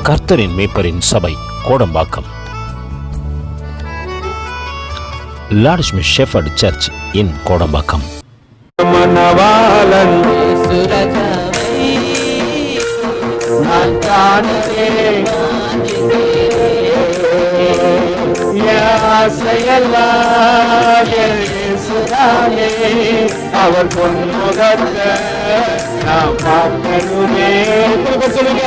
கர்த்தரின் மேய்ப்பரின் சபை Kodambakkam. Lord smith shepherd church in Kodambakkam. மனவாளன் அவர் பொன்முகத்தை நாம் பார்க்கணுமே. சொல்லுங்க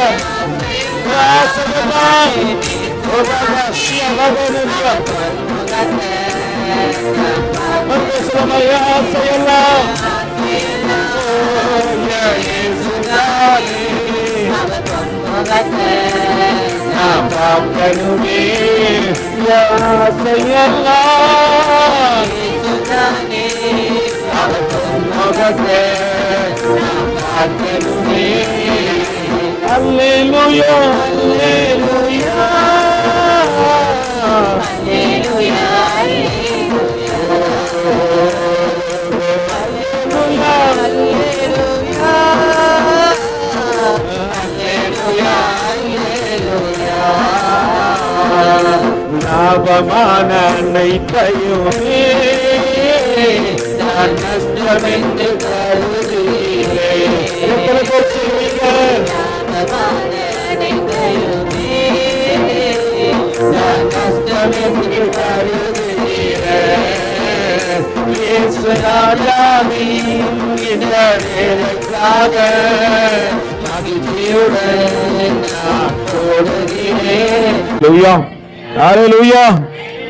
Alleluia, alleluia, alleluia, லாபமான அனைத்தையுமே நான் நஷ்டமென்று கருதுகிறேன்.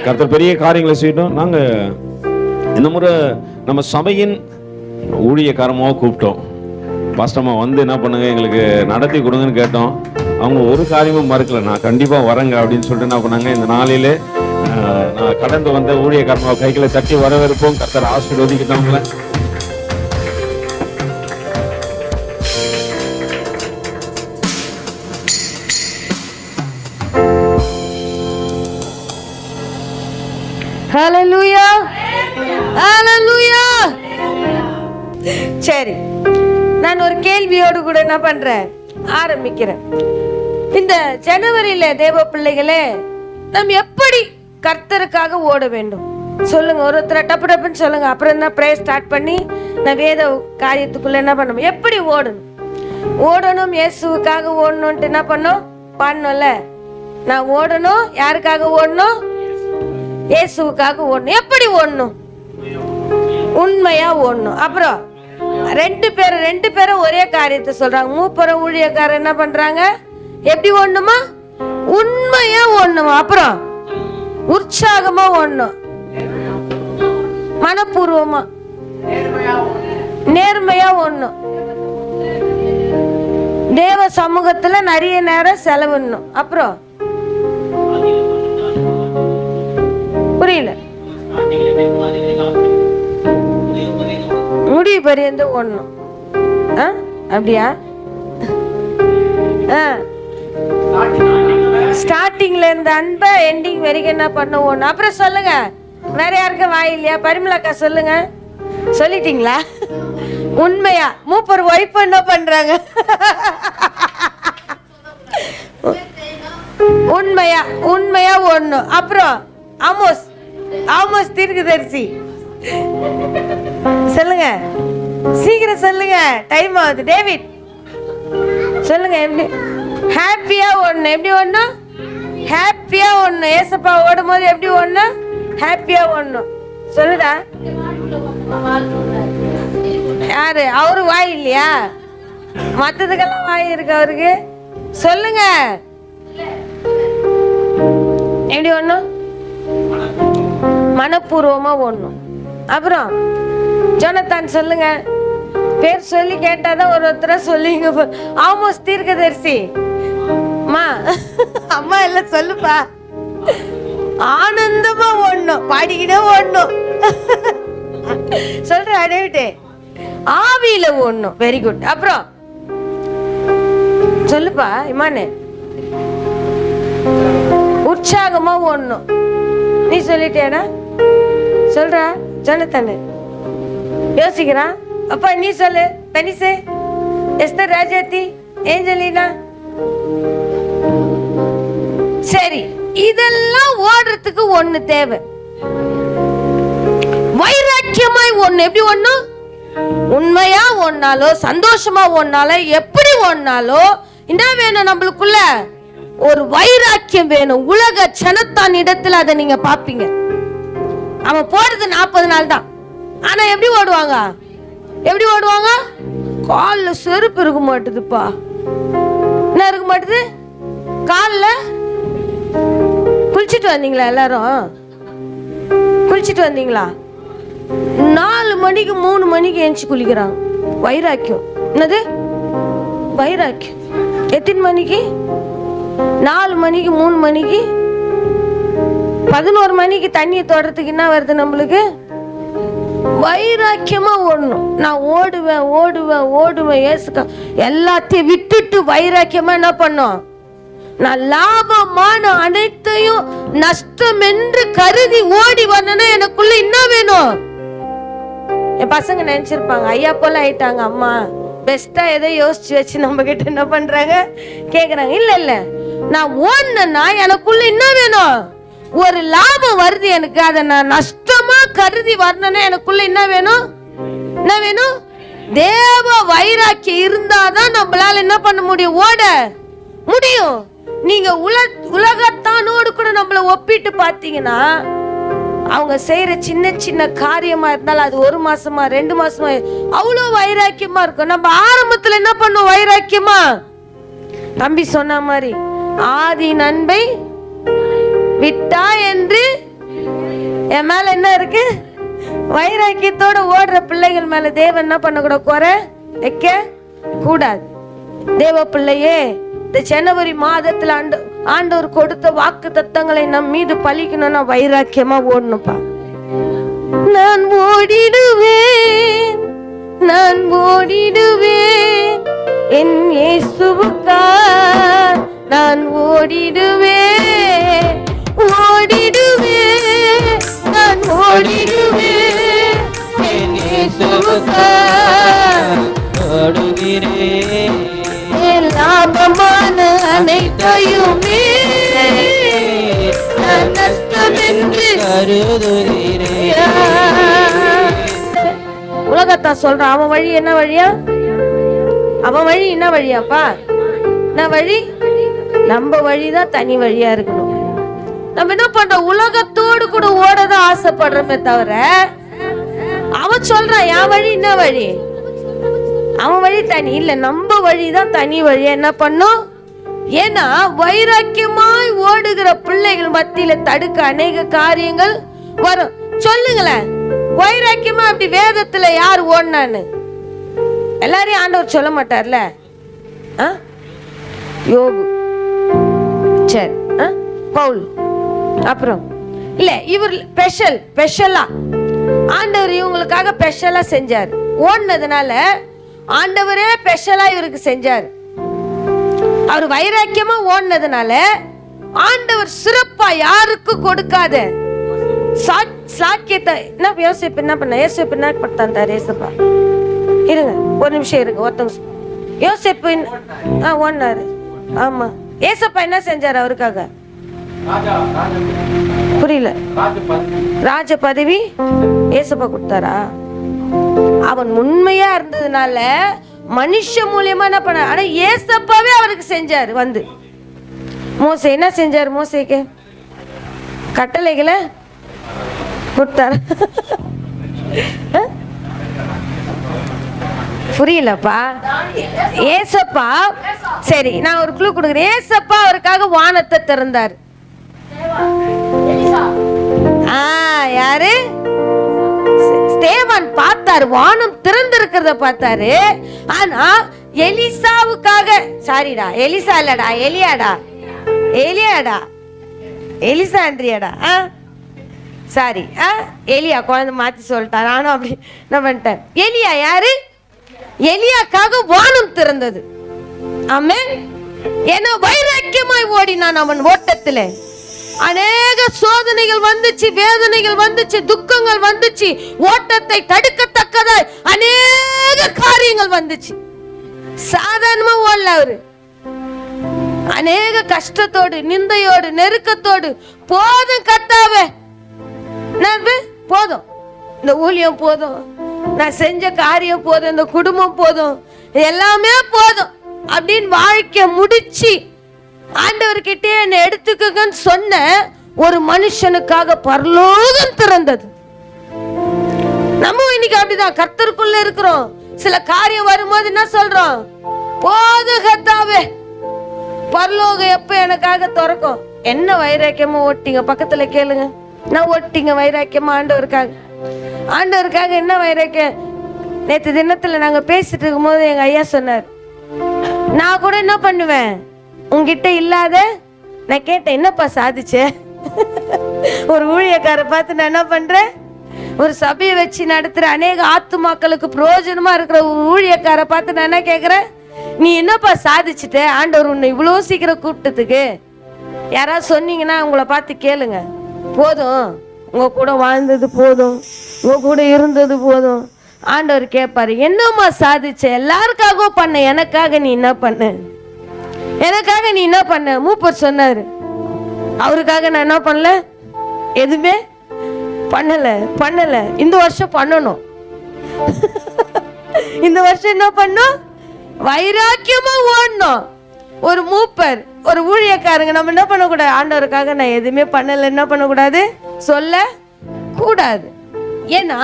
கர்த்தர் பெரிய காரியங்களை செய்யணும். நாங்க இந்த முறை நம்ம சபையின் ஊழியக்காரமாக கூப்பிட்டோம். பாஸ்டம்மா வந்து என்ன பண்ணுங்க, எங்களுக்கு நடத்தி கொடுங்கன்னு கேட்டோம். அவங்க ஒரு காரியமும் மறுக்கல, நான் கண்டிப்பாக வரேங்க அப்படின்னு சொல்லிட்டு என்ன பண்ணாங்க, இந்த நாளிலே நான் கடந்து வந்த ஊழியக்காரமாக கைகளை தட்டி வரவேற்போம். கர்த்தர் ஆசீர்வதிக்கிட்டாங்கள. ஹல்லேலூயா, ஹல்லேலூயா. சரி, நான் ஒரு கேள்வியோடு கூட என்ன பண்றேன், ஆரம்பிக்கிறேன். இந்த ஜனவரியில தேவ பிள்ளைகளே, நாம் எப்படி கர்த்தருக்காக ஓட வேண்டும் சொல்லுங்க. ஒருத்தர் டப்பு டப்புன்னு சொல்லுங்க. அப்புறம் தான் ப்ரேயர் ஸ்டார்ட் பண்ணி நான் வேத காரியத்துக்குள்ள என்ன பண்ணணும், எப்படி ஓடணும். இயேசுவுக்காக ஓடணும்ட்டு என்ன பண்ணோம்ல. நான் ஓடணும். யாருக்காக ஓடணும்? இயேசுவுக்காக ஓடணும். எப்படி ஓடணும்? உண்மையா ஓடணும். அப்புறம் ரெண்டு பேரும் ஒரே காரியத்தை சொல்றாங்க. மூப்பர ஊழியக்காரர் என்ன பண்றாங்க, எப்படி ஓடணுமா? உண்மையா ஓடணுமா. அப்புறம் உற்சாகமா ஓடணும், மனப்பூர்வமா நேர்மையா ஓடணும், தேவ சமூகத்துல நிறைய நேரம் செலவிடணும். அப்புறம் புரியல, முடிவு பரியந்து ஓடணும். அப்படியா? ஸ்டார்டிங்ல இருந்த அன்பை எண்டிங் வரைக்கும் என்ன பண்ண ஓடணும். அப்புறம் சொல்லுங்க, வேற யாருக்கும் வாய் இல்லையா? பரிமளாக்கா சொல்லுங்க. சொல்லிட்டீங்களா? உண்மையா மூப்பர் ஒய்ஃப் என்ன பண்றாங்க? உண்மையா ஓடணும். அப்புறம் ஆமோஸ் தீர்க்கதரிசி சொல்லுங்க, சீக்கிரம் சொல்லுங்க, டைம் ஆகுது. டேவிட் சொல்லுங்க, எப்படி ஹாப்பியா ஓடணும்? எப்படி ஓடணும்? ஹாப்பியா ஓடணும். ஏசப்பா ஓடும் போது எப்படி ஓடணும்? ஹாப்பியா ஓடணும். சொல்லுடா. யாரு? அவரு வாய் இல்லையா? மற்றதுக்கெல்லாம் வாய் இருக்கு அவருக்கு. சொல்லுங்க, எப்படி ஓடணும்? மனப்பூர்வமா ஓடணும். அப்புறம் ஜோனத்தான் சொல்லுங்க. பேர் சொல்லி கேட்டாதான் ஒருத்தர சொல்லிங்க. ஆமோஸ் தீர்க்கதரிசி அம்மா எல்லாம் சொல்லுப்பா. ஆனந்தமா ஓடணும், பாடிக்கிட்டே ஓடணும். சொல்ற அடைவிட்டே ஆவியில ஓடணும். Very good. அப்புறம் சொல்லுப்பா இமானே. உற்சாகமா ஓடணும். நீ சொல்லிட்டேனா? சொல்ற ஜோனத்தானே யோசிக்கிறான். அப்பா நீ சொல்லு. தனிசே, எஸ்தர், ராஜாத்தி, ஏஞ்சலினா. சரி, இதெல்லாம் ஓடுறதுக்கு ஒண்ணு தேவை, வைராக்கியமாய் ஒண்ணு. எப்படி ஒண்ணு? உண்மையா ஒன்னாலோ சந்தோஷமா ஒன்னாலோ எப்படி ஒன்னாலோ என்ன வேணும்? நம்மளுக்குள்ள ஒரு வைராக்கியம் வேணும். உலக ஜனத்தான் இடத்துல அதை நீங்க பாப்பீங்க. அவன் போறது 40 நாள் தான். ஆனா எப்படி ஓடுவாங்க? எப்படி ஓடுவாங்க? கால்ல செருப்பு இருக்க மாட்டுதுப்பா. என்ன இருக்க மாட்டுது? கால்ல. குளிச்சுட்டு வந்தீங்களா? எல்லாரும் குளிச்சுட்டு வந்தீங்களா? 4 மணிக்கு 3 மணிக்கு எழுந்து குளிக்கிறாங்க. வைராக்கியம். என்னது வைராக்கியம்? எத்தனை மணிக்கு? 4 மணிக்கு 3 மணிக்கு 11 மணிக்கு தண்ணியை தொடறதுக்கு என்ன வருது நம்மளுக்கு? வைராக்கியமா ஓடணும். நான் ஓடுவேன் ஓடுவேன் ஓடுவேன் ஏசுக்கா எல்லாத்தையும் விட்டுட்டு வைராக்கியமா என்ன பண்ணும்? நான் லாபமான அனைத்தையும் நஷ்டம் என்று கருதி ஓடி வரணும்னா எனக்குள்ள என்ன வேணும்? என் பசங்க நினைச்சிருப்பாங்க ஐயா போல ஆயிட்டாங்க, அம்மா பெஸ்டா ஏதோ யோசிச்சு வச்சு நம்ம கிட்ட என்ன பண்றாங்க கேக்குறாங்க. இல்ல இல்ல, நான் ஓடுனா எனக்குள்ள என்ன வேணும்? ஒரு லாபம் வருது எனக்கு, அதை நான் நஷ்டமா கருதி வரணும்னா எனக்குள்ள என்ன வேணும்? என்ன வேணும்? தேவ வைராக்கியம் இருந்தாதான் நம்மளால என்ன பண்ண முடியும்? ஓட முடியும். நீங்க உலகத்தானோடு கூட நம்மள ஒப்பிட்டு பாத்தீங்கன்னா அவங்க செய்யற சின்ன சின்ன காரியமா இருந்தாலும் அது 1 மாசமா 2 மாசமா அவ்வளவு வைராக்கியமா இருக்கும். நம்ம ஆரம்பத்துல என்ன பண்ணுவோம்? வைராக்கியமா தம்பி சொன்ன மாதிரி ஆதி நண்பை விட்டா என்று என் மேல என்ன இருக்கு? வைராக்கியத்தோட ஓடுற பிள்ளைகள் மேல தேவன் என்ன பண்ணக்கூடாது? குறை வைக்க கூடாது. தேவ பிள்ளையே, இந்த ஜனவரி மாதத்துல ஆண்டவர் கொடுத்த வாக்கு தத்தங்களை நம் மீது பலிக்கணும்னா வைராக்கியமா ஓடணும்பா. நான் ஓடிடுவேன், நான் ஓடிடுவேன், என் இயேசுவுக்கா நான் ஓடிடுவேன், ஓடிடுவேன், நான் ஓடிடுவேன், என் இயேசுவுக்கா ஓடுகிறேன், லாபமான அனைத்தையுமே நஷ்டம் என்று கருதுகிறேன். உலகத்தா சொல்ற அவன் வழி என்ன வழியா? அவன் வழி என்ன வழியாப்பா? என்ன வழி? நம்ம வழிதான் தனி வழியா இருக்கணும். நம்ம என்ன பண்றோம்? உலகத்தோடு கூட ஓடதான் ஆசைப்படுறோமே தவிர அவன் சொல்றான் என் வழி என்ன வழி? அவன் வழி தனி இல்ல, நம்ம வழிதான் தனி வழி. என்ன பண்ணும்? ஏன்னா வைராக்கியமாய் ஓடுகிற பிள்ளைகள் மத்தியில தடுக்க அநேக காரியங்கள் வரும். சொல்லுங்களேன், வைராக்கியமா அப்படி வேதத்துல யார் ஓடுனான்னு எல்லாரையும் ஆண்டவர் சொல்ல மாட்டார்ல. யோபு, சரி, பவுல், அப்புறம் இல்ல இவர் ஸ்பெஷலா ஆண்டவர் இவங்களுக்காக ஸ்பெஷலா செஞ்சார். ஓடுனதுனால ஆண்டவரே ஸ்பெஷலா இவருக்கு செஞ்சார். அவர் வைராக்கியமா ஓடுனதுனால ஆண்டவர் சிறப்பா யாருக்கு கொடுக்காத சாக்கியத்தை என்ன யோசிப்பு என்ன பண்ண? யோசிப்பு என்ன படுத்தாரு? யோசிப்பா இருங்க, ஒரு நிமிஷம் இருங்க. ஒருத்தவங்க யோசிப்பு ஓடினாரு. ஆமா, ஏசப்பா என்ன செஞ்சாரு அவருக்காக? புரியல. ராஜ பதவி ஏசப்பா கொடுத்தாரா? அவன் உண்மையா இருந்ததுனால மனுஷ மூலியமா என்ன பண்ண? ஆனா ஏசப்பாவே அவருக்கு செஞ்சாரு. வந்து மோசே என்ன செஞ்சாரு? மோசேக்கு கட்டளைகளை கொடுத்தாரு. புரியலப்பா? ஏசப்பா, சரி நான் ஒரு க்ளூ கொடுக்குறேன். ஏசப்பா அவருக்காக வானத்தை திறந்தார். யாரு? ஸ்தேவான் பார்த்தாரு, வானம் திறந்திருக்கிறத பார்த்தாரு. ஆனா எலிசாவுக்காக, சாரிடா எலிசா இல்லடா, எலியாடா, எலிசாண்ட்ரியாடா, சாரி எலியா, குழந்தை மாத்தி சொல்லிட்டான். நானும் அப்படி என்ன பண்ணிட்டேன். எலியா யாரு? எலியாக்காக வானம் திறந்தது. ஆமென். ஏன்னா வைராக்கியமாய் ஓடினான் அவன் ஓட்டத்துல. அநேக சோதனைகள் வந்துச்சு, வேதனைகள் வந்துச்சு, துக்கங்கள் வந்துச்சு, ஓட்டத்தை தடுக்கத்தக்கதாய் அநேக காரியங்கள் வந்துச்சு. சாதாரணமா ஓடல அவரு. அநேக கஷ்டத்தோடு, நிந்தையோடு, நெருக்கத்தோடு, போதும் கர்த்தாவே, போதும், இந்த ஊழியம் போதும், நான் செஞ்ச காரியம் போதும், இந்த குடும்பம் போதும், எல்லாமே போதும் அப்படின்னு வாழ்க்கை முடிச்சு ஆண்டவர்கிட்டே என்னை எடுத்துக்கன்னு சொன்ன ஒரு மனுஷனுக்காக பரலோகம் திறந்தது. நம்ம இன்னைக்கு அப்படிதான் கர்த்தருக்குள்ள இருக்கிறோம். சில காரியம் வரும்போது என்ன சொல்றோம்? போதும் கர்த்தாவே, பரலோகம் எப்ப எனக்காக திறக்கும்? என்ன வைராக்கியமா ஓட்டிங்க, பக்கத்துல கேளுங்க. நான் ஓட்டிங்க வைராக்கியமா ஆண்டவருக்காக என்ன வைராக்கியம்? நேற்று தினத்துல நாங்க பேசிட்டு இருக்கும் போது எங்க ஐயா சொன்னார், நான் கூட என்ன பண்ணுவேன், உங்ககிட்ட இல்லாத நான் கேட்டேன், என்னப்பா சாதிச்சே? ஒரு ஊழியக்கார பார்த்து நான் என்ன பண்றேன், ஒரு சபையை வச்சு நடத்துற அநேக ஆத்துமாக்களுக்கு பிரயோஜனமா இருக்கிற ஒரு ஊழியக்கார பார்த்து நான் என்ன கேட்கிறேன், நீ என்னப்பா சாதிச்சுட்ட? ஆண்டவர் உன்னை இவ்வளோ சீக்கிரம் கூப்பிட்டதுக்கு. யாராவது சொன்னீங்கன்னா உங்களை பார்த்து கேளுங்க, போதும் உங்க கூட வாழ்ந்தது போதும், உங்க கூட இருந்தது போதும். ஆண்டவர் கேட்பாரு, என்னம்மா சாதிச்ச? எல்லாருக்காகவும் பண்ண, எனக்காக நீ என்ன பண்ண? எனக்காக நீ என்ன பண்ண? மூப்பர் சொன்னாரு, அவருக்காக நான் என்ன பண்ணல, எதுவுமே பண்ணல. இந்த வருஷம் பண்ணணும். இந்த வருஷம் என்ன பண்ணும்? வைராக்கியமா ஓடணும். ஒரு மூப்பர், ஒரு ஊழியக்காரங்க நம்ம என்ன பண்ணக்கூடாது, ஆண்டவருக்காக நான் எதுவுமே பண்ணல என்ன பண்ணக்கூடாது, சொல்ல கூடாது. ஏன்னா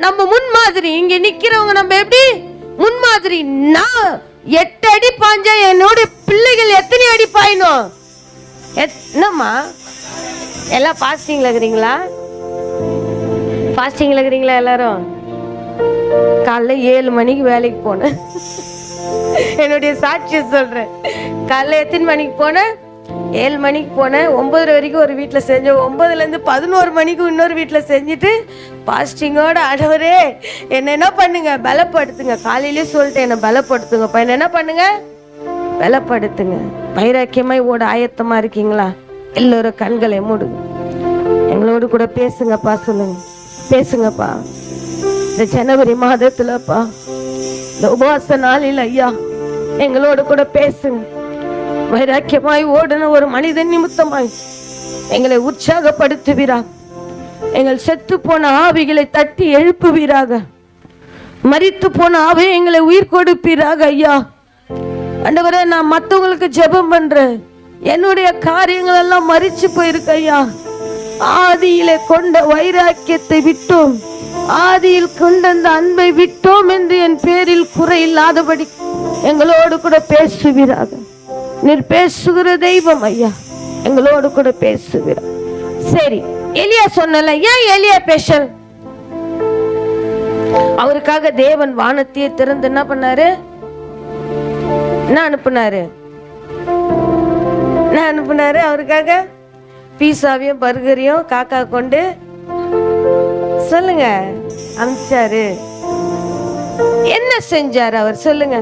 நம்ம முன்மாதிரி, இங்க நிக்கிறவங்க நம்ம எப்படி முன்மாதிரி. நான் 8 அடி பாஞ்சா என்னோட பிள்ளைகள் எத்தனை அடி பாயணும்? என்னம்மா எல்லாம் ஃபாஸ்டிங்ல இருக்கிறீங்களா? ஃபாஸ்டிங்ல இருக்கிறீங்களா எல்லாரும்? காலைல 7 மணிக்கு வேலைக்கு போனேன். என்னுடைய சாட்சியை சொல்றேன். காலைல எத்தனை மணிக்கு போனேன்? 7 மணிக்கு போனேன். 9 வரைக்கும் ஒரு வீட்டில் செஞ்சேன். 9லேருந்து 11 மணிக்கு இன்னொரு வீட்டில் செஞ்சுட்டு பாஸ்டிங்கோட, ஆண்டவரே என்ன பண்ணுங்க, பலப்படுத்துங்க. காலையிலே சொல்லிட்டு என்னை பலப்படுத்துங்கப்பா, என்ன பண்ணுங்க, பலப்படுத்துங்க. வைராக்கியமாய் ஓட ஆயத்தமா இருக்கீங்களா? எல்லோரும் கண்களை மூடுங்க, எங்களோடு கூட பேசுங்கப்பா. சொல்லுங்க, பேசுங்கப்பா. இந்த ஜனவரி மாதத்துலப்பா, இந்த உபவாச நாளில் ஐயா எங்களோடு கூட பேசுங்க. வைராக்கியமாய் ஓடுன ஒரு மனிதன் நிமித்தமாய் எங்களை உற்சாகப்படுத்துவீராக. எங்கள் செத்து போன ஆவிகளை தட்டி எழுப்புவீராக. மரித்து போன ஆவி எங்களை உயிர் கொடுப்பீராக ஐயா. ஆண்டவரே, நான் மற்றவங்களுக்கு ஜெபம் பண்றேன். என்னுடைய காரியங்கள் எல்லாம் மரிச்சு போயிருக்கு ஐயா. ஆதியிலே கொண்ட வைராக்கியத்தை விட்டோம், ஆதியில் கொண்ட அந்த அன்பை விட்டோம் என்று என் பேரில் குறை இல்லாதபடி எங்களோடு கூட பேசுவீராக. நீர் பேசுகிற தெய்வம் ஐயா, எங்களோடு கூட பேசுவீராக. சரி, எலியா சொன்னல, ஏன் எலியா பேசல்? அவருக்காக தேவன் வானத்தையே திறந்து என்ன பண்ணாரு? என்ன அனுப்புனாரு? அவருக்காக பீஸாவையும் பர்கரையும் காக்கா கொண்டு சொல்லுங்க அனுப்பிச்சாரு. என்ன செஞ்சாரு அவர்? சொல்லுங்க.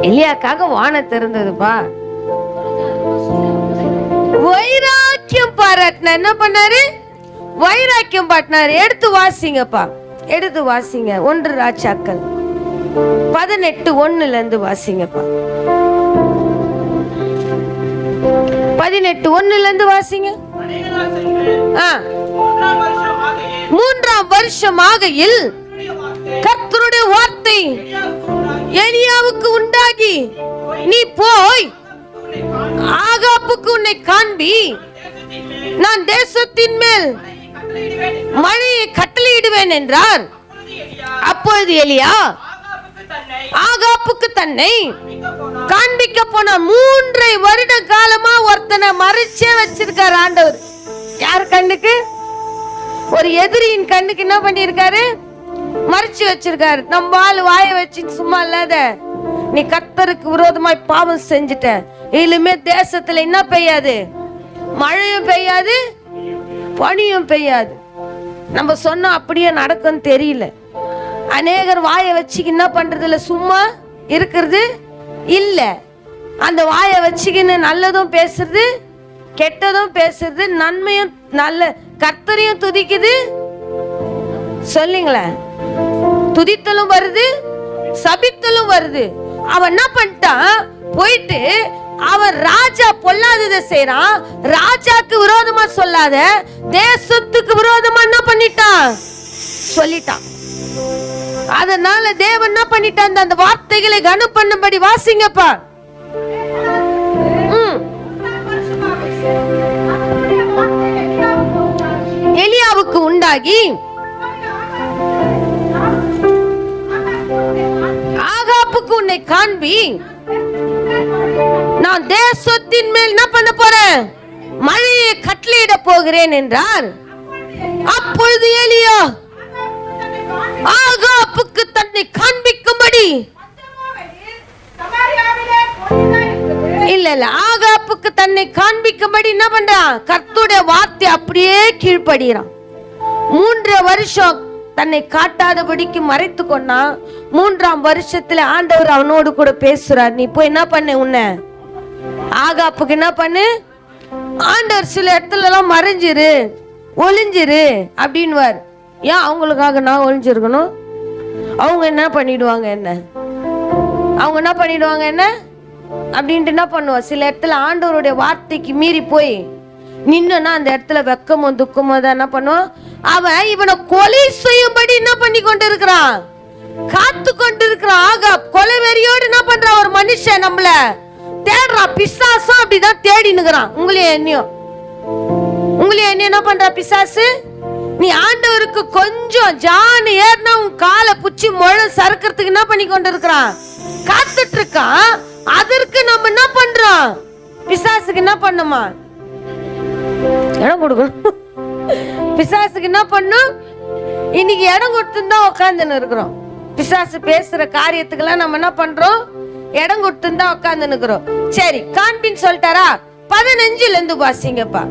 எலியாக்காக வானம் திறந்ததுப்பா. வைராக்கியம் பாராட்டின. என்ன பண்ணாரு? வைராக்கியம் பாட்டினாரு. எடுத்து வாசிங்கப்பா, எடுத்து வாசிங்க. 1 ராஜாக்கள் 18:1 வாசிங்கப்பா. 18:1 வாசிங்க. 3ஆம் வருஷம் ஆகையில் கர்த்தருடைய வார்த்தை எலியாவுக்கு உண்டாகி, நீ போய் ஆகாப்புக்கு உன்னை காண்பி, நான் தேசத்தின் மேல் மழையை கட்டளையிடுவேன் என்றார். அப்பொழுது எலியா ஆகாப்புக்கு தன்னை காண்பிக்க போன 3 வருட காலமா ஒருத்தனை மறைச்சே வச்சிருக்காரு ஆண்டவர். யார் கண்ணுக்கு? ஒரு எதிரியின் கண்ணுக்கு என்ன பண்ணிருக்காரு? மறைச்சு வச்சிருக்காரு. நம்ம ஆள் வாய வச்சு சும்மா இல்லாத, நீ கர்த்தருக்கு விரோதமாய் பாவம் செஞ்சுட்ட, இனிமே தேசத்துல என்ன பெய்யாது? மழையும் பெய்யாது, பனியும் பெய்யாது. நம்ம சொன்னா அப்படியே நடக்கும் தெரியல. அநேகர் வாயை வச்சு என்ன பண்றது இல்ல, சும்மா இருக்கிறது இல்ல. அந்த வாயை வச்சுக்கின்னு நல்லதும் பேசுறது, கெட்டதும் பேசுறது, நன்மையும் நல்ல கர்த்தரையும் துதிக்குது. சொல்லுங்களேன், துதித்தலும் வருது, சபித்தலும் வருது. அவன் என்ன பண்ணிட்டான்? போயிட்டு அவன் ராஜா பொல்லாததை செய்யறான். ராஜாக்கு விரோதமா சொல்லாத, தேசத்துக்கு விரோதமா என்ன பண்ணிட்டான் சொல்லிட்டான். அதனால தேவன் என்ன பண்ணிட்டான், அந்த வார்த்தைகளை கனம் பண்ணும்படி வாசிங்கப்பா. எலியாவுக்கு உண்டாகி ஆகாப்புக்கு உன்னை காண்பி, நான் தேசத்தின் மேல் என்ன பண்ண போறேன், மழையை கட்டளையிட போகிறேன் என்றார். அப்பொழுது எலியா ஆகாப்புக்கு தன்னை காண்பிக்கும்படி, இல்ல ஆகாப்புக்கு தன்னை காண்பிக்கும்படி என்ன பண்றான், கர்த்தருடைய வார்த்தை அப்படியே கீழ்ப்படுகிறான். 3 வருஷம் தன்னை காட்டாதபடிக்கு மறைத்து கொண்டான். 3ஆம் வருஷத்துல ஆண்டவர் அவனோடு கூட பேசுறார். நீ போய் என்ன பண்ணு, உன்னை ஆகாப்புக்கு என்ன பண்ணு, ஆண்டவர் சில இடத்துல எல்லாம் மறைஞ்சிரு, ஒளிஞ்சிரு அப்படின்வார். ஏன் அவங்களுக்காக நான் ஒளிஞ்சிருக்கணும்? அவங்க என்ன பண்ணிடுவாங்க என்ன, அவங்க என்ன பண்ணிடுவாங்க என்ன அப்படின்ட்டு என்ன பண்ணுவா. சில இடத்துல ஆண்டவருடைய வார்த்தைக்கு மீறி போய் நின்னுனா அந்த இடத்துல வெக்கமோ துக்கமோ தான் என்ன பண்ணுவான். அவன் இவனை கொலை செய்யும்படி என்ன பண்ணி கொண்டு இருக்கிறான், காத்து கொண்டு இருக்கிறான். ஆகா கொலை வெறியோடு என்ன பண்றான், ஒரு மனுஷன் நம்மள தேடுறான். பிசாசும் அப்படிதான் தேடினுக்கிறான். உங்களையும் என்னையும் என்ன பண்ற பிசாசு. நீ ஆண்டவருக்கு கொஞ்சம் ஜான் ஏறினா உன் காலை புச்சி முழு சறுக்கிறதுக்கு என்ன பண்ணி கொண்டு இருக்கிறான், காத்துட்டு இருக்கான். அதற்கு நம்ம என்ன பண்றோம், பிசாசுக்கு என்ன பண்ணுமா, இடம் கொடுக்கணும். பிசாசுக்கு என்ன பண்ணும், இன்னைக்கு இடம் கொடுத்துதான் உட்காந்துன்னு இருக்கிறோம். பிசாசு பேசுற காரியத்துக்கெல்லாம் நம்ம என்ன பண்றோம், இடம் கொடுத்துதான் உட்காந்துன்னு இருக்கிறோம். சரி காண்பின்னு சொல்லிட்டாரா, 15ல இருந்து வாசிங்கப்பா.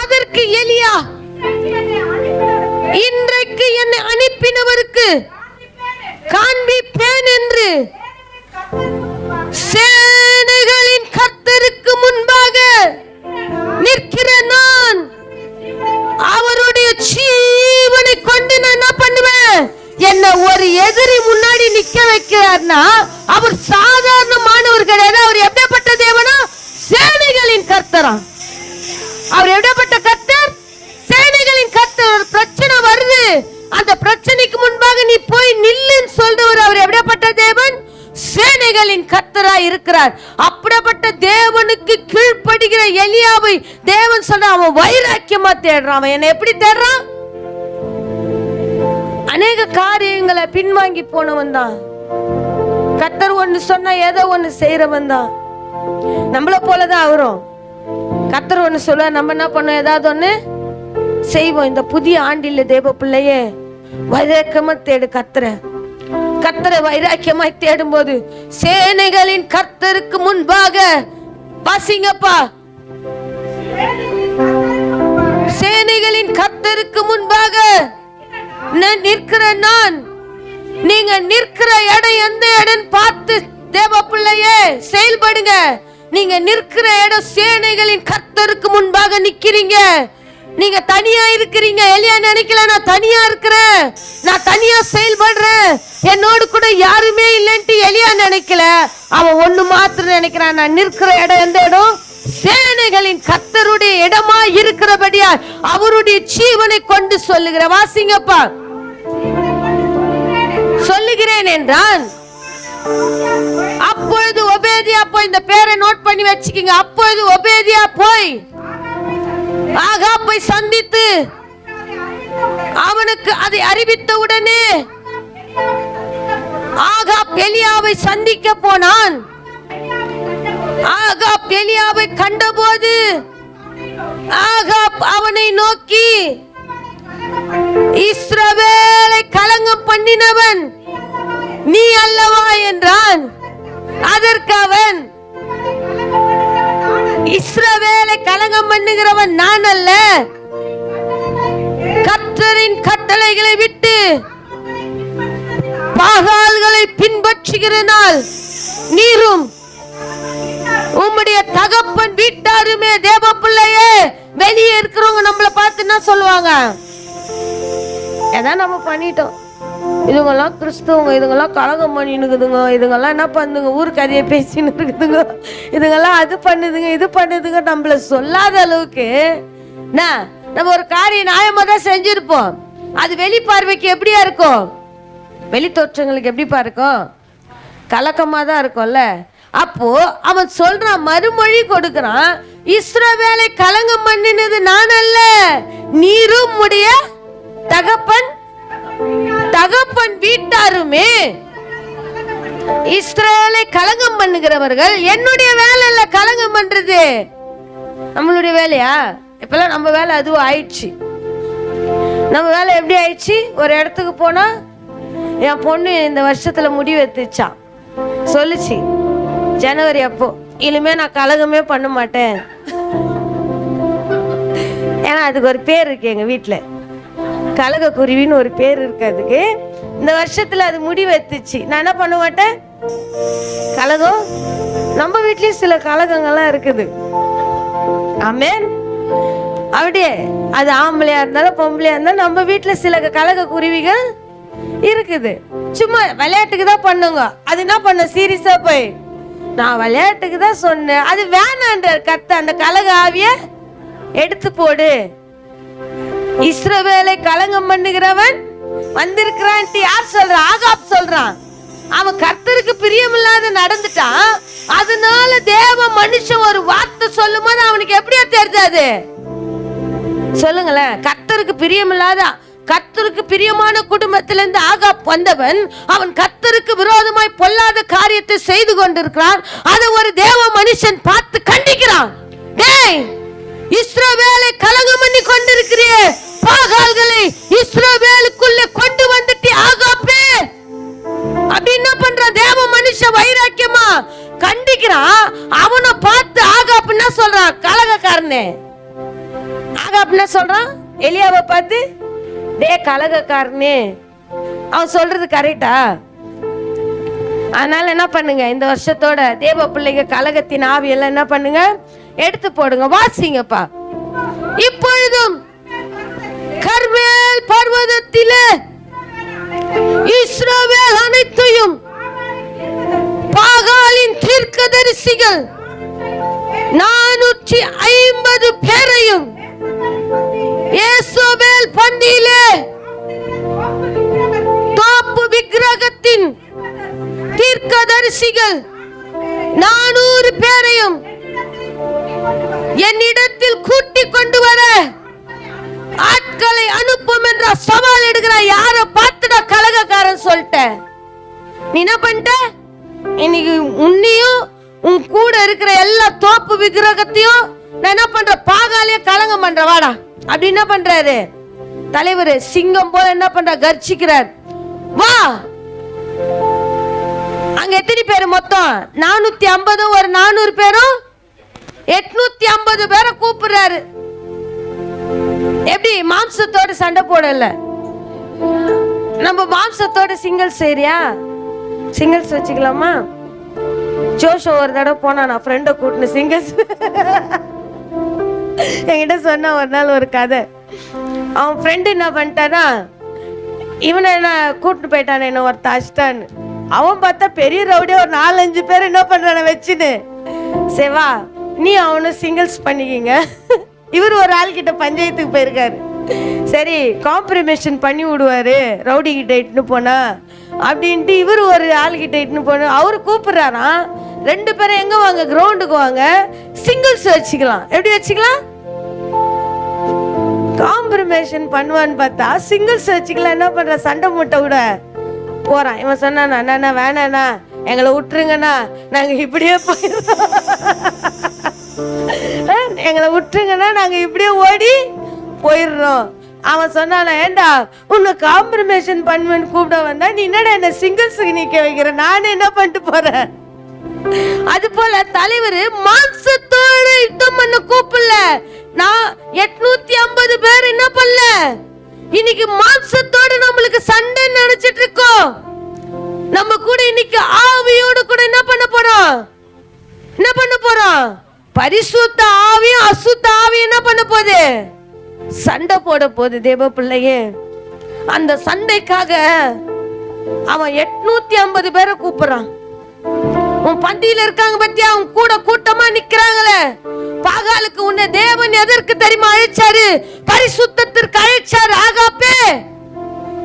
அதற்கு எலியா, இன்றைக்கு என்னை அனுப்பினவருக்கு காண்பிப்பேன் என்று சேனைகளின் கர்த்தருக்கு முன்பாக நிற்கிற நான் அவருடைய ஜீவனை கொண்டு நான் என்ன பண்ணுவேன், என்ன ஒரு எதிரி முன்னாடி நிக்க வைக்கிறார்னா அவர் சாதாரணமானவர் கிடையாது. அவர் எப்படிப்பட்ட தேவனா, சேனைகளின் கர்த்தரா. அவர் எப்படிப்பட்ட கர்த்தர், சேனைகளின் கர்த்தர். ஒரு பிரச்சனை வருது, அந்த பிரச்சனைக்கு முன்பாக நீ போய் நில்லுன்னு சொல்றவர். அவர் எப்படிப்பட்ட தேவன், சேனைகளின் கர்த்தரா இருக்கிறார். அப்படிப்பட்ட தேவனுக்கு கீழ்ப்படுகிற எலியாவை தேவன் சொன்ன, அவன் வைராக்கியமா தேடுறான். அவன் என்ன எப்படி தேடுறான், அநேக காரியங்களை பின்வாங்கி போனவன் தான். கர்த்தர் ஒன்னு சொன்னா ஏதோ ஒன்னு செய்யறவன் தான். நம்மள போலதான் அவரும். கர்த்தர் ஒன்னு சொல்ல, நம்ம என்ன பண்ணோம், ஏதாவது ஒண்ணு செய்வோம். இந்த புதிய ஆண்டில் தேவ பிள்ளையே வைராக்கியமா தேடு கர்த்தரை. கர்த்தரை வைராக்கியமாய் தேடும் போது சேனைகளின் கர்த்தருக்கு முன்பாக வாசிங்கப்பா, சேனைகளின் கர்த்தருக்கு முன்பாக நிற்கிற நான். நீங்க நிற்கிற இடம் எந்த இடம் பார்த்து தேவ பிள்ளையே செயல்படுங்க. நீங்க நிற்கிற இடம் சேனைகளின் கர்த்தருக்கு முன்பாக நிக்கிறீங்க. நீங்க தனியா இருக்கிறீங்க. எலியா நினைக்கல, நான் தனியா இருக்கிறேன், நான் தனியா செயல்படுறேன், என்னோடு கூட யாருமே இல்லைன்ட்டு எலியா நினைக்கல. அவன் ஒண்ணு மாத்திரம் நினைக்கிறான், நான் நிற்கிற இடம் எந்த இடம், சேனைகளின் கர்த்தருடைய இடமா இருக்கிறபடியா அவருடைய ஜீவனை கொண்டு சொல்லுகிற. வாசிங்கப்பா. சொல்லுகிறேன் என்றான். அப்பொழுது ஒபேதியா போய், இந்த பேரை நோட் பண்ணி வச்சுக்கீங்க. அப்பொழுது ஒபேதியா போய் ஆகாப்பை சந்தித்து அவனுக்கு அதை அறிவித்த உடனே ஆகாப் எலியாவை சந்திக்க போனான். ஆகாப் எலியாவை கண்டபோது ஆகாப் அவனை நோக்கி, இஸ்ரவேலை கலங்கம் பண்ணினவன் நீ அல்லவா என்றான். அதற்கு அவன், இஸ்ரவேலை கலங்கம் பண்ணுகிறவன் நான் அல்ல, கர்த்தரின் கட்டளைகளை விட்டு பாகால்களை பின்பற்றுகிறனால் நீரும் உம்முடைய தகப்பன் வீட்டாருமே. தேவ பிள்ளையே, வெளியே இருக்கிறவங்க நம்மளை பார்த்து என்ன சொல்லுவாங்க, ஏதா நம்ம பண்ணிட்டோம், இதுங்கெல்லாம் கிறிஸ்துவங்க, இதுங்கெல்லாம் கலகம் பண்ணினுக்குதுங்க, இதுங்கெல்லாம் என்ன பண்ணுதுங்க, ஊர் கதையை பேசின்னு இருக்குதுங்க, இதுங்கெல்லாம் அது பண்ணுதுங்க இது பண்ணுதுங்க. நம்மள சொல்லாத அளவுக்கு நம்ம ஒரு காரியம் நியாயமா தான் செஞ்சிருப்போம். அது வெளிப்பார்வைக்கு எப்படியா இருக்கும்? வெளி தோற்றங்களுக்கு எப்படிப்பா இருக்கும்? கலக்கமா தான் இருக்கும்ல. அப்போ அவன் சொல்றான், மறுமொழி கொடுக்கிறான், இஸ்ரவேலை கலங்கம் பண்ணினது நான் அல்ல, நீரும் உடைய தகப்பன் வீட்டாருமே. இஸ்ரவேலை கலங்கம் பண்ணுகிறவர்கள் என்னுடைய வேலை இல்ல கலங்கம் பண்றது. நம்மளுடைய வேலையா? இப்பெல்லாம் நம்ம வேலை அதுவும் ஆயிடுச்சு. நம்ம வேலை எப்படி ஆயிடுச்சு? ஒரு இடத்துக்கு போனா, என் பொண்ணு இந்த வருஷத்துல முடிவு எடுத்துச்சான், சொல்லுச்சு ஜனவரி அப்போ, இனிமே நான் கலகமே பண்ண மாட்டேன். ஏன்னா அதுக்கு ஒரு பேர் இருக்கு, எங்க வீட்டுல கலக குருவின்னு ஒரு பேர் இருக்கு அதுக்கு. இந்த வருஷத்துல அது முடிவு எடுத்துச்சு, நான் என்ன பண்ண மாட்டேன் கலகம். நம்ம வீட்லயும் சில கலகங்கள்லாம் இருக்குது. ஆமென். அப்படியே அது ஆம்பளையா இருந்தாலும் பொம்பளையா இருந்தாலும் நம்ம வீட்டுல சில கலக குருவிகள் இருக்குது. சும்மா விளையாட்டுக்கு தான் பண்ணுங்க. அது என்ன பண்ண, சீரியஸா போய் நான் விளையாட்டுக்கு தான் சொன்னேன், அது வேணான்ற கத்த, அந்த கலக ஆவிய எடுத்து போடு. இஸ்ரவேலை கலங்கம் பண்ணுகிறவன் வந்திருக்கிறான். யார் சொல்ற? ஆகாப் சொல்றான். அவன் கர்த்தருக்கு பிரியமில்லாத நடந்துட்டான். அதனால தேவ மனுஷன் ஒரு வார்த்தை சொல்லும் போது அவனுக்கு எப்படியா தெரியாது? சொல்லுங்களேன். கர்த்தருக்கு பிரியமில்லாத, கர்த்தருக்கு பிரியமான குடும்பத்திலிருந்து ஆகாப் வந்தவன். அவன் கர்த்தருக்கு விரோதமாய் பொல்லாத காரியத்தை செய்து கொண்டிருக்கிறான். அதை ஒரு தேவ மனுஷன் பார்த்து கண்டிக்கிறான். டேய், இஸ்ரவேலை கலங்கம் பண்ணி கொண்டிருக்கிறிய பாகால்களை இஸ்ரவேலுக்குள்ளே கொண்டு வந்துட்டு ஆகாப்பே அப்படி என்ன பண்றான்? தேவ மனுஷன் வைராக்கியமா கண்டிக்கிறான். அவனை பார்த்து ஆகாப் என்ன சொல்றான்? கலகக்காரனே. ஆகாப் என்ன சொல்றான்? எலியாவை பார்த்து, டே கலகக்காரனே. அவன் சொல்றது கரெக்டா? அதனால என்ன பண்ணுங்க, இந்த வருஷத்தோட தேவ பிள்ளைங்க கலகத்தின் ஆவியெல்லாம் என்ன பண்ணுங்க, எடுத்து போடுங்க. வாசிங்கப்பா. இப்பொழுதும் கர்மேல் பர்வதத்திலே இஸ்ரவேல் அனைத்தையும் பாகாலின் தீர்க்கதரிசிகள் 450 பேரையும் யேசோபேல் பந்தியிலே தோப்பு விக்கிரகத்தின் தீர்க்கதரிசிகள் 400 பேரையும் என்னிடத்தில் கூட்டிக் கொண்டு வர ஆட்களை அனுப்பும் என்ற சவால் எடுக்கிறார். யார பார்த்துடா கலகக்காரன் சொல்லிட்டேன். நீ என்ன பண்ணிட்ட? இன்னைக்கு உன்னையும் உன் கூட இருக்கிற எல்லா தோப்பு விக்கிரகத்தையும் நான் என்ன பண்ற, பாகாலிய கலங்கம் பண்ற, வாடா அப்படி என்ன பண்றாரு தலைவர்? சிங்கம் போல என்ன பண்ற, கர்ச்சிக்கிறார். வா. அங்க எத்தனை பேரு மொத்தம்? 450. ஒரு 400 பேரும் 850 பேரை கூப்பிடுறாரு. எப்படி? மாம்சத்தோட சண்டை போடல. நம்ம மாம்சத்தோட சிங்கிள்ஸ் சரியா? சிங்கிள்ஸ் வச்சுக்கலாமா? ஜோஷோ ஒரு தடவை போனா, நான் ஃப்ரெண்டை கூட்டின சிங்கிள்ஸ் என்கிட்ட சொன்ன ஒரு நாள் ஒரு கதை. அவன் ஃப்ரெண்டு என்ன பண்ணிட்டானா, இவனை என்ன கூட்டிட்டு போயிட்டான், என்ன ஒரு தாஷ்டான்னு. அவன் பார்த்தா பெரிய ரவுடியா ஒரு 4-5 பேர் என்ன பண்றான வச்சுன்னு. சேவா, நீ அவனும் சிங்கிள்ஸ் பண்ணிக்கிங்க. இவர் ஒரு ஆள் கிட்ட பஞ்சாயத்துக்கு போயிருக்காரு. சரி, காம்ப்ரமைஷன் பண்ணி விடுவாரு ரவுடி கிட்ட இட்டுன்னு போனா அப்படின்ட்டு இவர் ஒரு ஆள் கிட்ட இட்டுன்னு போன. அவரு கூப்பிடுறாராம், 2 பேரும் எங்க வாங்க, கிரவுண்டுக்கு வாங்க, சிங்கிள்ஸ் வச்சுக்கலாம். எப்படி வச்சுக்கலாம்? காம்ப்ரமைஷன் பண்ணுவான்னு பார்த்தா சிங்கிள்ஸ் வச்சுக்கலாம். என்ன பண்ற, சண்டை மூட்டை விட போறான். இவன் சொன்னானா, அண்ணா வேணாண்ணா, எங்களை விட்டுருங்கண்ணா, நாங்க இப்படியே போயிடுறோம், எங்களை விட்டுருங்கன்னா நாங்க இப்படியே ஓடி போயிடுறோம். அவன் சொன்னானா, ஏண்டா உன்னை காம்ப்ரமைஷன் பண்ணுவேன்னு கூப்பிட வந்தா, நீ என்னடா என்ன சிங்கிள்ஸுக்கு நிக்க வைக்கிற, நானே என்ன பண்ணிட்டு போறேன். அது போல தலைவர் மாம்சத்தோடு யுத்தம் பண்ண கூப்பிடல. நான் 850 பேர் என்ன பண்ணல, இன்னைக்கு மாம்சத்தோடு நம்மளுக்கு சண்டை நினைச்சிட்டு இருக்கோம். நம்ம கூட இன்னைக்கு ஆவியோடு கூட என்ன பண்ண போறோம், என்ன பண்ண போறோம்? பரிசுத்த ஆவியும் அசுத்த ஆவியும் என்ன பண்ண போகுது, சண்டை போட போகுது. தேவ பிள்ளையே, அந்த சண்டைக்காக அவன் 850 பேரை கூப்பிடுறான். உன் பந்தியில இருக்காங்க பத்தியா, அவன் கூட கூட்டமா நிக்கிறாங்களே. பாகாலுக்கு உன்னை தேவன் எதற்கு தெரியுமா அழைச்சாரு? பரிசுத்தத்திற்கு அழைச்சாரு. ஆகாப்பே,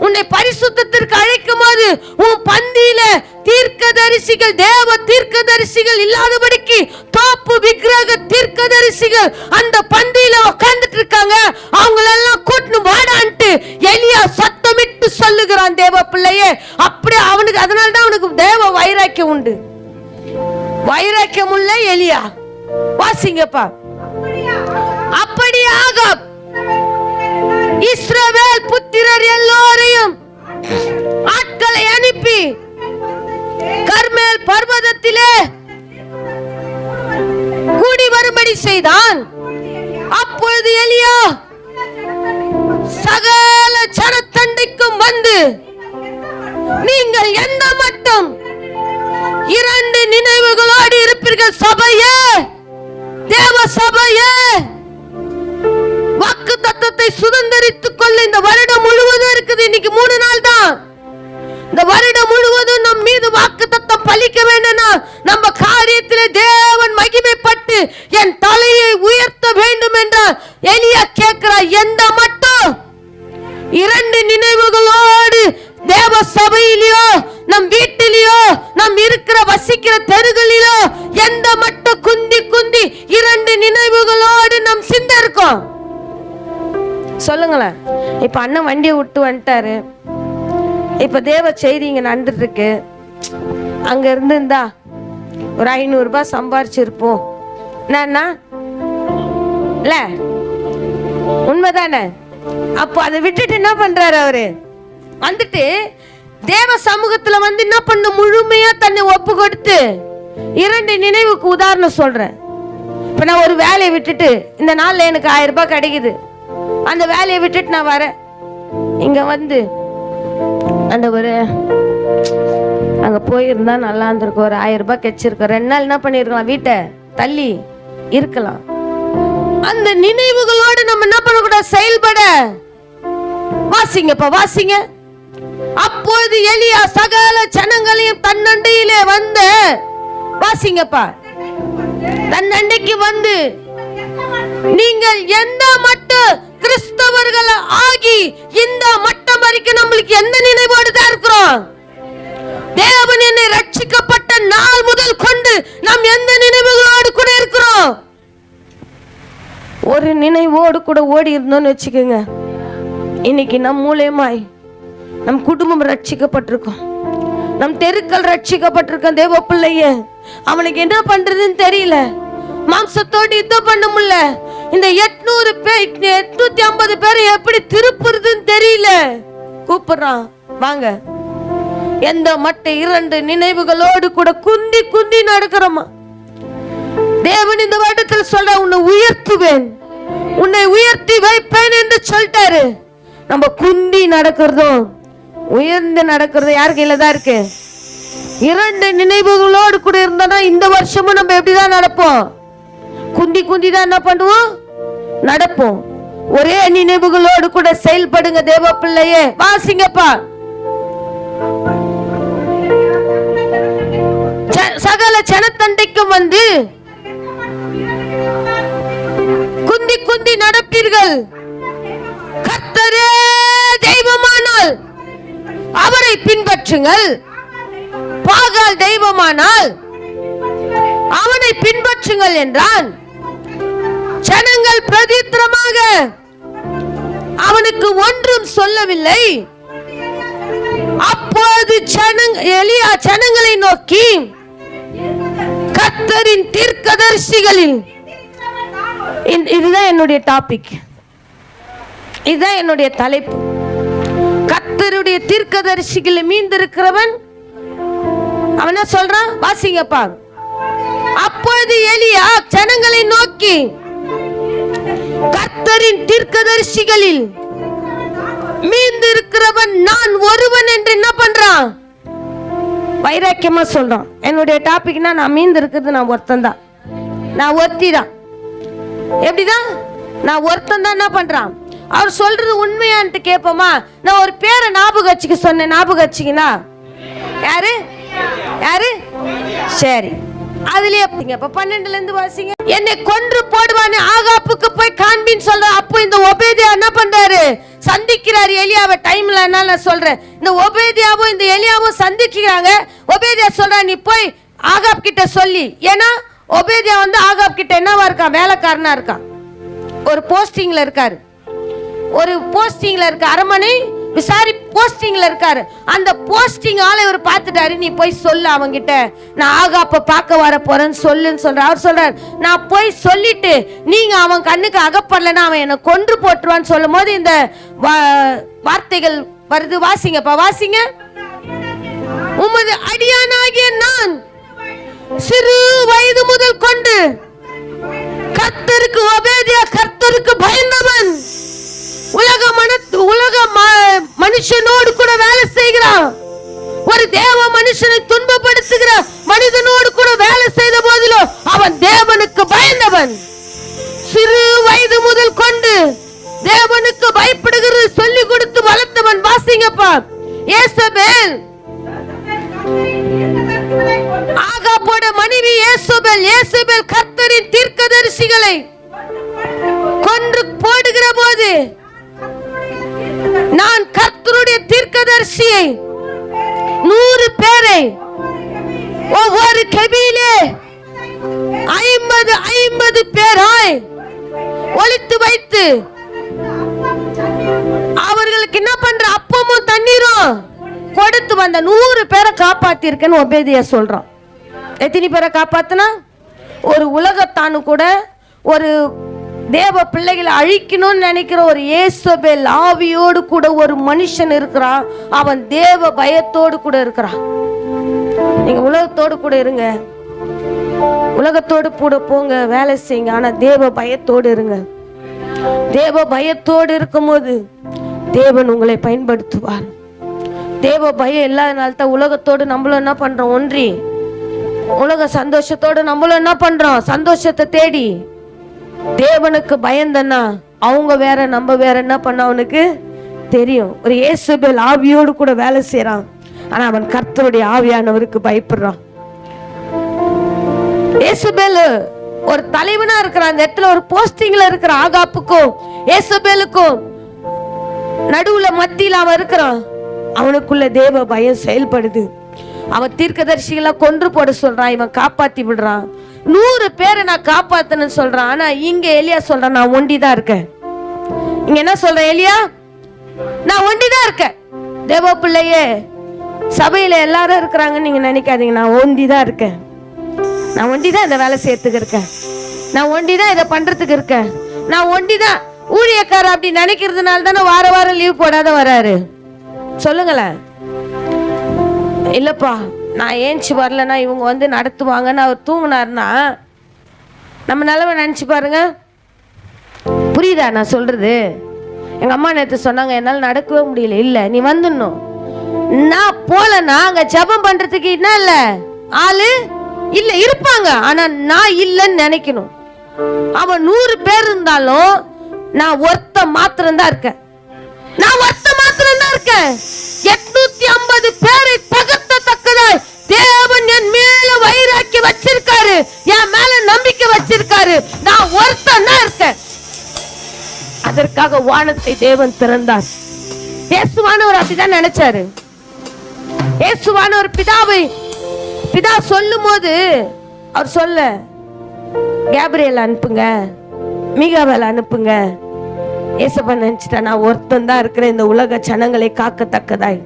உன்னை பரிசுத்தத்திற்கு அழைக்கும் போது உன் பந்தியில தீர்க்கதரிசிகள், தேவ தீர்க்கதரிசிகள் இல்லாதபடிக்கு தோப்பு விக்கிரக தீர்க்கதரிசிகள் அந்த பந்தியில உட்கார்ந்துட்டு இருக்காங்க. அவங்களெல்லாம் கூட்டு வாடான்ட்டு எலியா சத்தமிட்டு சொல்லுகிறான் தேவ பிள்ளையே. அப்படி அவனுக்கு, அதனால்தான் அவனுக்கு தேவ வைராக்கியம் உண்டு. வைராக்கியம் உள்ள எலியா. வாசிங்கப்பா. அப்படியாக இஸ்ரவேல் புத்திரர் எல்லோரையும் ஆட்களை அனுப்பி கர்மேல் பர்வதத்திலே கூடி வரும்படி செய்தான். அப்பொழுது எலியா சகல ஜனத்தண்டைக்கும் வந்து, நீங்கள் எந்த மட்டும் 2 நினைவுகளோடு இருப்பீர்கள் சபையே, தேவ சபையே, வாக்கு தத்தத்தை சுதந்தரித்துக் கொள்ள இந்த வருடம் முழுவதும் இருக்குது. இன்னைக்கு 3 நாள் தான். இந்த வருடம் முழுவதும் நம் மீது வாக்கு தத்தம் பலிக்க வேண்டும்னா நம்ம காரியத்திலே தேவன் மகிமைப்பட்டு என் தலையை உயர்த்த வேண்டும் என்றால் எலியா கேட்கிறார். எந்த மட்டும் 2 நினைவுகளோடு தேவ சபையிலோ, நம் வீட்டிலேயோ, நம் இருக்கிற வசிக்கிற தெருகளிலோ எந்த மட்டும் குந்தி குந்தி 2 நினைவுகளோடு நம் சிந்த இருக்கோம். சொல்லுங்களேன். இப்ப அண்ணன் வண்டியை விட்டு வந்துட்டாரு. இப்ப தேவ செய்தி இங்க நடந்துட்டு இருக்கு. அங்க இருந்து இருந்தா ஒரு 500 ரூபாய் சம்பாரிச்சிருப்போம். என்னன்னா இல்ல, உண்மைதானே? அப்போ அதை விட்டுட்டு என்ன பண்றாரு அவரு? வந்துட்டு தேவ சமூகத்துல வந்து என்ன பண்ண, முழுமையா தன்னை ஒப்பு கொடுத்து 2 நினைவுக்கு உதாரணம் சொல்றேன். இப்ப நான் ஒரு வேலையை விட்டுட்டு இந்த நாள்ல எனக்கு 1000 ரூபாய் கிடைக்குது. அந்த வேலையை விட்டுட்டு நான் வரேன். இங்க வந்து அந்த ஒரு அங்க போயிருந்தா நல்லா இருந்திருக்கும், ஒரு 1000 ரூபாய் கிடைச்சிருக்கும். 2 நாள் என்ன பண்ணிருக்கலாம், வீட்டை தள்ளி இருக்கலாம். அந்த நினைவுகளோடு நம்ம என்ன பண்ணக்கூடாது, செயல்பட. வாசிங்கப்பா, வாசிங்க. அப்பொழுது எலியா சகல ஜனங்களையும் தன்னண்டையிலே வந்து, வாசிங்கப்பா, தன்னண்டைக்கு வந்து, நீங்கள் எந்த மட்டும் கிறிஸ்தவர்கள் ஆகி இந்த மட்டம் வரைக்கும் நம்மளுக்கு எந்த நினைவோடு தான் இருக்கிறோம்? தேவன் என்னை ரட்சிக்கப்பட்ட நாள் முதல் கொண்டு நாம் எந்த நினைவுகளோடு கூட இருக்கிறோம்? ஒரு நினைவோடு கூட ஓடி இருந்தோம்னு வச்சுக்கோங்க, இன்னைக்கு நம் மூலமாய் நம் குடும்பம் ரட்சிக்கப்பட்டிருக்கோம், நம் தெருக்கள் ரட்சிக்கப்பட்டிருக்கோம். தேவ பிள்ளையே, அவனுக்கு என்ன பண்றதுன்னு தெரியல, மாம்சத்தோடு யுத்தம் பண்ண முடியல. இந்த 850 பேரை எப்படி திருப்புறதுன்னு தெரியல. கூப்பிடுறான், வாங்க. எந்த மட்ட 2 நினைவுகளோடு கூட குந்தி குந்தி நடக்கிறோமா? தேவன் இந்த வருடத்தில் சொல்ற, உன்னை உயர்த்துவேன், உன்னை உயர்த்தி வைப்பேன் என்று சொல்லிட்டாரு. நம்ம குந்தி நடக்கிறதும் உயர்ந்து நடக்கிறதும் யார் கையில தான் இருக்கு? 2 நினைவுகளோடு கூட இருந்தோம்னா இந்த வருஷமும் நம்ம எப்படிதான் நடப்போம்? குந்தி குந்தி தான் என்ன பண்ணுவோம், நடப்போம். ஒரே நினைவுகளோடு கூட செயல்படுங்க தேவ பிள்ளையே. வாசிங்கப்பா. சகல ஜனத்தண்டைக்கும் வந்து குந்தி குந்தி நடப்பீர்கள். கர்த்தரே தெய்வமானால் அவரை பின்பற்றுங்கள், பாகால் தெய்வமானால் அவனை பின்பற்றுங்கள் என்றான். ஜனங்கள் பிரதித்திரமாக அவனுக்கு ஒன்றும் சொல்லவில்லை. அப்போது எலியா ஜனங்களை நோக்கி, கர்த்தரின் தீர்க்கதரிசிகளில், இதுதான் என்னுடைய டாபிக், இதுதான் என்னுடைய தலைப்பு. கர்த்தருடைய தீர்க்கதரிசிகளை மீந்திருக்கிறவன் அவன் என்ன சொல்றான்? வாசிங்கப்பா. அப்பொழுது எலியா ஜனங்களை நோக்கி, கர்த்தரின் தீர்க்கதரிசிகளில் மீந்திருக்கிறவன் நான் ஒருவன் என்று என்ன பண்றான்? வைராக்கியமா சொல்றான். என்னுடைய டாபிக்னா நான் மீந்து இருக்கிறது நான் ஒருத்தன் தான், நான் ஒருத்தி தான். எப்படிதான்? நான் ஒருத்தன் தான் என்ன பண்றான்? அவர் சொல்றது உண்மையான்ட்டு கேட்போமா? நான் ஒரு பேரை ஞாபகம் வச்சுக்க சொன்னேன், ஞாபகம் வச்சுக்கினா யாரு யாரு? சரி, அதுலயே 12ல இருந்து வாசிங்க. என்னை கொன்று போடுவானே ஆகாப்புக்கு போய் காண்பின்னு சொல்ற. அப்போ இந்த ஒபேதியா என்ன பண்றாரு? சந்திக்கிறாரு எலியாவை. டைம்ல நான் சொல்றேன், இந்த ஒபேதியாவும் இந்த எலியாவும் சந்திக்கிறாங்க. ஒபேதியா சொல்றா, நீ போய் ஆகாப் கிட்ட சொல்லி. ஏன்னா ஒபேதியா வந்து ஆகாப் கிட்ட என்னவா இருக்கான்? வேலைக்காரனா இருக்கான். ஒரு போஸ்டிங்ல இருக்காரு, ஒரு போஸ்டிங்ல இருக்க, அரண்மனை விசாரி போஸ்டிங்ல இருக்காரு. அந்த போஸ்டிங் ஆளை இவர் பார்த்துட்டாரு. நீ போய் சொல்லு அவங்கிட்ட, நான் ஆகாப்ப பார்க்க வர போறேன்னு சொல்லுன்னு சொல்ற. அவர் சொல்றாரு, நான் போய் சொல்லிட்டு நீங்க அவன் கண்ணுக்கு அகப்படலன்னா அவன் என்னை கொன்று போட்டுருவான்னு சொல்லும் போது இந்த வார்த்தைகள் வருது. வாசிங்கப்பா, வாசிங்க. உமது அடியானாகிய நான் சிறு வயது முதல் கொண்டு கர்த்தருக்கு ஒபேதியா கர்த்தருக்கு பயந்தவன், உலக மனுஷனோடு கூட வேலை செய்கிறான், ஒரு தேவ மனுஷனை துன்பப்படுத்துகிற மனிதனோடு கூட வேலை செய்த போதிலும் அவன் தேவனுக்கு பயந்தவன். சிறு வயது முதல் கொண்டு தேவனுக்கு பயப்படுகிறது சொல்லி கொடுத்து வளர்த்தவன். வாசிங்கப்பா. ஏசபேல், ஆகாபோட மனைவி ஏசபேல். ஏசபேல் கர்த்தரின் தீர்க்கதரிசிகளை கொன்று போடுகிற போது நான் கர்த்தருடைய தீர்க்கதரிசியை 100 பேரை ஒவ்வொரு கெபியிலே 50 பேராய் ஒளித்து வைத்து அவர்களுக்கு என்ன பண்ற? அப்பமும் தண்ணீரும் கொடுத்து வந்த 100 பேரை காப்பாத்தி இருக்கேன்னு ஒபேதியா சொல்றான். எத்தனை பேரை காப்பாத்தினா? ஒரு உலகத்தானு கூட ஒரு தேவ பிள்ளைகளை அழிக்கணும்னு நினைக்கிற ஒரு ஏசபேல் ஆவியோடு கூட ஒரு மனுஷன் இருக்கிறான். அவன் தேவ பயத்தோடு கூட இருக்கிறான். நீங்க உலகத்தோடு கூட இருங்க, உலகத்தோடு கூட போங்க, வேலை செய்யுங்க, ஆனா தேவ பயத்தோடு இருங்க. தேவ பயத்தோடு இருக்கும்போது தேவன் உங்களை பயன்படுத்துவார். தேவ பயம் இல்லாதனால தான் உலகத்தோடு நம்மளும் என்ன பண்றோம்? ஒன்றி உலக சந்தோஷத்தோடு நம்மளும் என்ன பண்றோம்? சந்தோஷத்தை தேடி. தேவனுக்கு பயந்தன்னா அவங்க வேற நம்ம வேற என்ன பண்ண அவனுக்கு தெரியும். ஒரு ஏசபேல் ஆவியோடு கூட வேலை செய்யறான், ஆனா அவன் கர்த்தருடைய ஆவியானவருக்கு பயப்படுறான். ஏசபேல் ஒரு தலைவனா இருக்கிறான். அந்த இடத்துல ஒரு போஸ்டிங்ல இருக்கிற ஆகாப்புக்கும் ஏசபேலுக்கும் நடுவுல மத்தியில அவன் இருக்கிறான். அவனுக்குள்ள தேவ பயம் செயல்படுது. அவன் தீர்க்கதரிசிகளை கொன்று போட சொல்றான், இவன் காப்பாத்தி விடுறான். 100 பேரை நான் காப்பாத்தன்னு சொல்றான். ஆனா இங்க எலியா சொல்றான், நான் ஒண்டிதான் இருக்கேன். இங்க என்ன சொல்றேன்? எலியா, நான் ஒண்டிதான் இருக்கேன். தேவ பிள்ளையே, சபையில எல்லாரும் இருக்கிறாங்கன்னு நீங்க நினைக்காதீங்க. நான் ஒண்டிதான் இருக்கேன். நான் ஒண்டிதான் இந்த வேலை செய்யறதுக்கு இருக்கேன். நான் ஒண்டிதான் இதை பண்றதுக்கு இருக்கேன். நான் ஒண்டிதான் ஊழியக்காரர் அப்படி நினைக்கிறதுனால தானே வாரம் லீவ் போடாத வராரு. சொல்லுங்களேன். இல்லப்பா, நான் ஏஞ்சி வரலன்னா இவங்க வந்து நடத்துவாங்கன்னு அவர் தூங்கினார்னா நம்ம நிலவை நினச்சி பாருங்க. புரியுதா நான் சொல்றது? எங்க அம்மா நேற்று சொன்னாங்க, என்னால் நடக்கவே முடியல. இல்லை, நீ வந்துடணும். நான் போலன்னா அங்க ஜபம் பண்றதுக்கு என்ன இல்லை, ஆளு இல்ல இருப்பாங்க. ஆனா நான் இல்லைன்னு நினைக்கணும். அவன் 100 பேர் இருந்தாலும் நான் ஒருத்த மாத்திரம் தான் இருக்கேன். நான் ஒருத்த மாத்திரம் தான் இருக்கேன். 850 பேரை தகர்த்தத்தக்கதாய் தேவன் என் மேல வைராக்கி வச்சிருக்காரு, என் மேல நம்பிக்கை வச்சிருக்காரு. நான் ஒருத்தன் தான் இருக்கேன். அதற்காக வானத்தை தேவன் திறந்தார். இயேசுவானவர் அப்படிதான் நினைச்சாரு. இயேசுவானவர் பிதா சொல்லும் போது அவர் சொல்ல, கேப்ரியல் அனுப்புங்க, மீகாவேல் அனுப்புங்க. ஏசப்பா நினைச்சிட்டா, நான் ஒருத்தன் தான் இருக்கிறேன் இந்த உலக ஜனங்களை காக்கத்தக்கதாய்.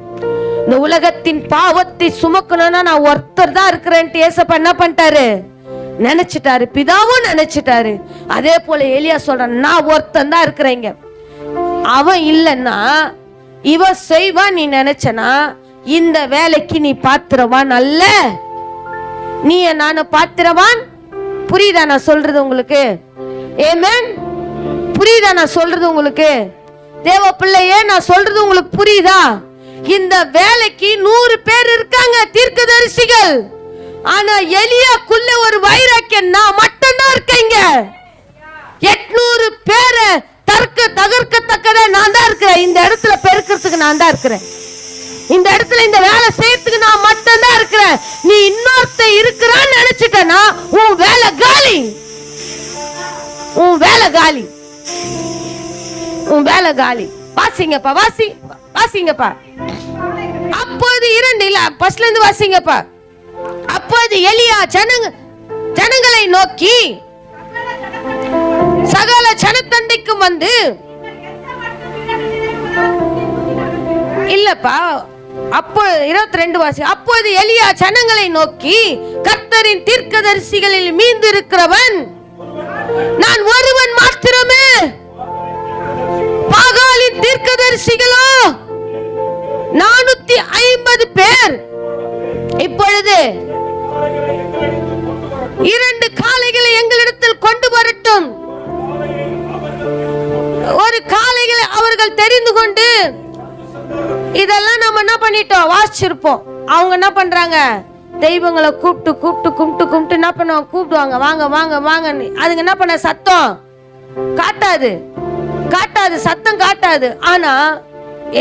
இந்த உலகத்தின் பாவத்தை சுமக்கணும்னா நான் ஒருத்தர் தான் இருக்கிறேன்ட்டு ஏசப்பா என்ன பண்ணிட்டாரு? நினைச்சிட்டாரு. பிதாவும் நினைச்சிட்டாரு. அதே போல எலியா சொல்றான், நான் ஒருத்தன் தான் இருக்கிறேங்க. அவன் இல்லைன்னா இவன் செய்வான் நீ நினைச்சனா இந்த வேலைக்கு நீ பாத்திரவான் அல்ல. நீ நானு பாத்திரவான். புரியுதா நான் சொல்றது உங்களுக்கு? ஆமென். புரியுதா நான் சொல்றது உங்களுக்கு? தேவ பிள்ளையே, நான் சொல்றது உங்களுக்கு புரியுதா? இந்த வேலைக்கு 100 பேர் இருக்காங்க தீர்க்கதரிசிகள். ஆனா எலியாக்குள்ள ஒரு வைராக்கியம் நான் மட்டும்தான் இருக்கேங்க. 800 பேரை தகர்க்கத்தக்கதா நான் தான் இருக்கிறேன். இந்த இடத்துல பெருக்கிறதுக்கு நான் தான் இருக்கிறேன். இந்த இடத்துல இந்த வேலை செய்யறதுக்கு நான் மட்டும் தான் இருக்கிறேன். நீ இன்னொருத்த இருக்கிறான்னு நினைச்சிட்டனா உன் வேலை காலி. உன் வேலை காலி. உன் வேலை காலி. வாசிங்கப்பா, வாசிங்கப்பா. அப்போது 2 இல்ல ஃபர்ஸ்ட்ல இருந்து வாசிங்கப்பா. அப்போது எலியா ஜனங்களை நோக்கி சகல ஜனத்தண்டைக்கும் வந்து, இல்லப்பா அப்போ 22 வாசி. அப்போது எலியா ஜனங்களை நோக்கி, கர்த்தரின் தீர்க்கதரிசிகளில் மீந்து இருக்கிறவன் நான் ஒருவன் மாத்திரமே, பாகாலின் தீர்க்கதரிசிகளோ 450 பேர். இப்பொழுது 2 காளைகளை எங்களிடத்தில் கொண்டு வரட்டும். ஒரு காளைகளை அவர்கள் தெரிந்து கொண்டு, இதெல்லாம் நம்ம என்ன பண்ணிட்டோம், வாசிச்சிருப்போம். அவங்க என்ன பண்றாங்க, தெய்வங்களை கூப்பிட்டு என்ன பண்ணுவாங்க, கூப்பிடுவாங்க, வாங்க வாங்க வாங்க. அதுங்க என்ன பண்ண, சத்தம் காட்டாது, சத்தம் காட்டாது. ஆனா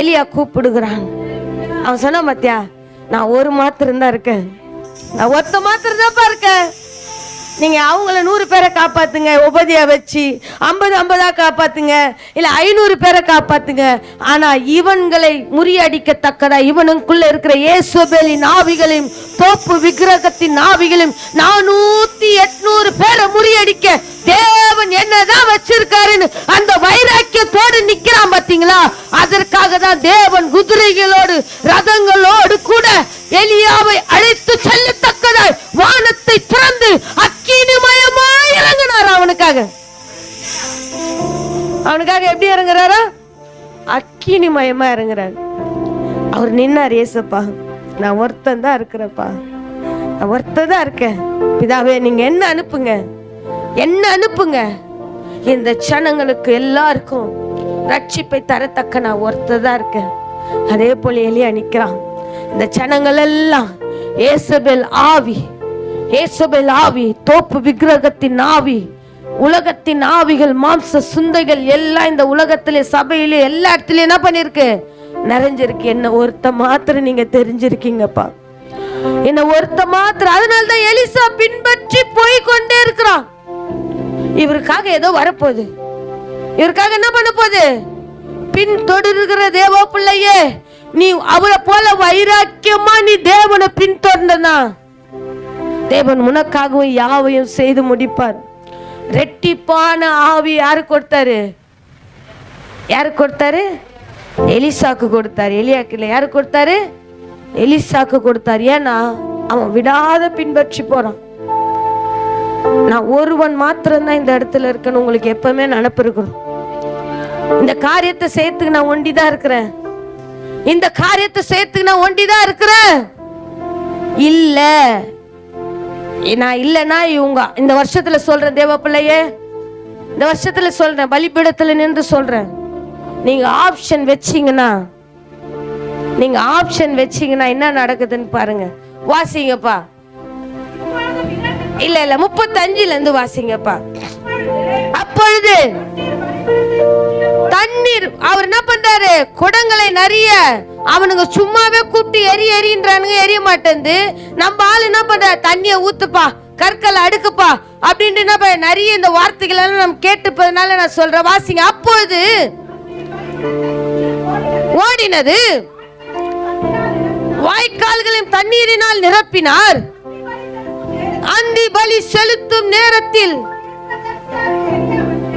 எலியா கூப்பிடுகிறான். அவன் சொன்ன மத்தியா, நான் ஒரு மாத்திரம் தான் இருக்கேன், நான் ஒருத்த மாத்திரம் தான் இருக்கேன். நீங்க அவங்கள 100 பேரை காப்பாத்துங்க, உபதியா வச்சு 50 காப்பாத்துங்க, இல்ல 500 பேரை காப்பாத்துங்க. ஆனா இவன்களை முறியடிக்கத்தக்கதா இவனுக்குள்ள இருக்கிற ஏசபேலின் ஆவிகளையும் தோப்பு விக்கிரகத்தின் ஆவிகளையும் 400-800 பேரை முறியடிக்க தேவன் என்னதான் வச்சிருக்காருன்னு அந்த வைராக்கியத்தோடு நிக்கிறான் பாத்தீங்களா. அதற்காக தான் தேவன் குதிரைகளோடு ரதங்களோடு கூட எலியாவை அழைத்து செல்லத்தக்கதாய் வானத்தை திறந்து அக்கினிமயமாய் இறங்கினார். அவனுக்காக எப்படி இறங்குறாரா, அக்கினிமயமா இறங்குறாரு. அவர் நின்னார், ஏசப்பா நான் ஒருத்தன் தான் இருக்கிறப்பா, நான் ஒருத்தன் தான் இருக்கேன். பிதாவே நீங்க என்ன அனுப்புங்க, இந்த ஜனங்களுக்கு எல்லாருக்கும் ரட்சிப்பை தரத்தக்க நான் ஒருத்ததான் இருக்கேன். அதே போல எலியா நிக்கிறான். இந்த ஜனங்கள் எல்லாம் ஏசபேல் ஆவி, தோப்பு விக்கிரகத்தின் ஆவி, உலகத்தின் ஆவிகள், மாம்ச சுந்தைகள் எல்லாம் இந்த உலகத்திலே சபையிலே எல்லா இடத்துலயும் என்ன பண்ணிருக்கு, நிறைஞ்சிருக்கு. என்ன ஒருத்த மாத்திரம் நீங்க தெரிஞ்சிருக்கீங்கப்பா, என்ன ஒருத்த மாத்திரம். அதனால்தான் எலிசா பின்பற்றி போய் கொண்டே இருக்கிறான். இவருக்காக ஏதோ வரப்போகுது, இவருக்காக என்ன பண்ண போகுது, பின் தொடர்கிற தேவ பிள்ளையே, நீ அவரை போல வைராக்கியமா நீ தேவனை பின்தொடர்ந்தனா தேவன் உனக்காகவும் யாவையும் செய்து முடிப்பார். ரெட்டிப்பான ஆவி யாரு கொடுத்தாரு, எலிசாக்கு கொடுத்தாரு. எலியாக்கு யாரு கொடுத்தாரு, எலிசாக்கு கொடுத்தாரு. ஏன்னா அவன் விடாத பின்பற்றி போறான். நான் ஒருவன் மாத்திரம்தான் இந்த இடத்துல இருக்கேன்னு உங்களுக்கு எப்பவுமே நினைப்பு இருக்கணும். இந்த காரியத்தை சேர்த்துக்கு நான் ஒண்டிதான் இருக்கிறேன், இந்த காரியத்தை சேர்த்துக்கு நான் ஒண்டிதான் இருக்கிறேன். இல்ல நான் இல்லைன்னா இவங்க இந்த வருஷத்துல சொல்றேன், தேவ பிள்ளையே இந்த வருஷத்துல சொல்றேன், பலிபீடத்துல நின்று சொல்றேன், நீங்க ஆப்ஷன் வச்சீங்கன்னா என்ன நடக்குதுன்னு பாருங்க. வாசிங்கப்பா, இல்ல 35ல இருந்து வாசிங்கப்பா. அப்பொழுது தண்ணீர், அவர் என்ன பண்றாரு, குடங்களை நிறைய, அவனுங்க சும்மாவே கூப்பிட்டு எரின்றானுங்க, எரிய மாட்டேந்து. நம்ம ஆள் என்ன பண்ற, தண்ணிய ஊத்துப்பா, கற்களை அடுக்குப்பா அப்படின்ட்டு என்ன பண்ண, நிறைய இந்த வார்த்தைகள் எல்லாம் நம்ம கேட்டுப்பதனால நான் சொல்றேன். வாசிங்க. அப்பொழுது ஓடினது, வாய்க்கால்களையும் தண்ணீரினால் நிரப்பினார். அந்தி பலி செலுத்தும் நேரத்தில்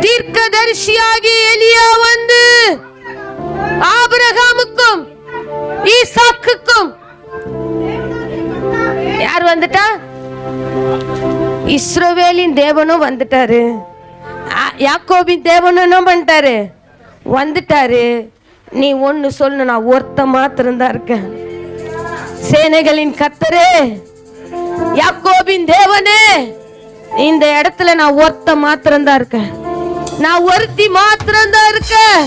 தீர்க்கதரிசியாகி எலியா வந்து ஆபிரகாமுக்கும் ஈசாக்குக்கும், யார் வந்துட்டா, இஸ்ரவேலின் தேவனும் வந்துட்டாரு, யாக்கோபின் தேவனும் என்ன பண்ணிட்டாரு, வந்துட்டாரு. நீ ஒன்னு சொல்லு, நான் ஒருத்த மாத்திரம் தான் இருக்கேன். சேனைகளின் கர்த்தரே, யாக்கோபின் தேவனே, இந்த இடத்துல நான் ஒருத்த மாத்திரம் தான் இருக்கேன், நான் ஒருத்தி மாத்திரம் தான் இருக்கேன்.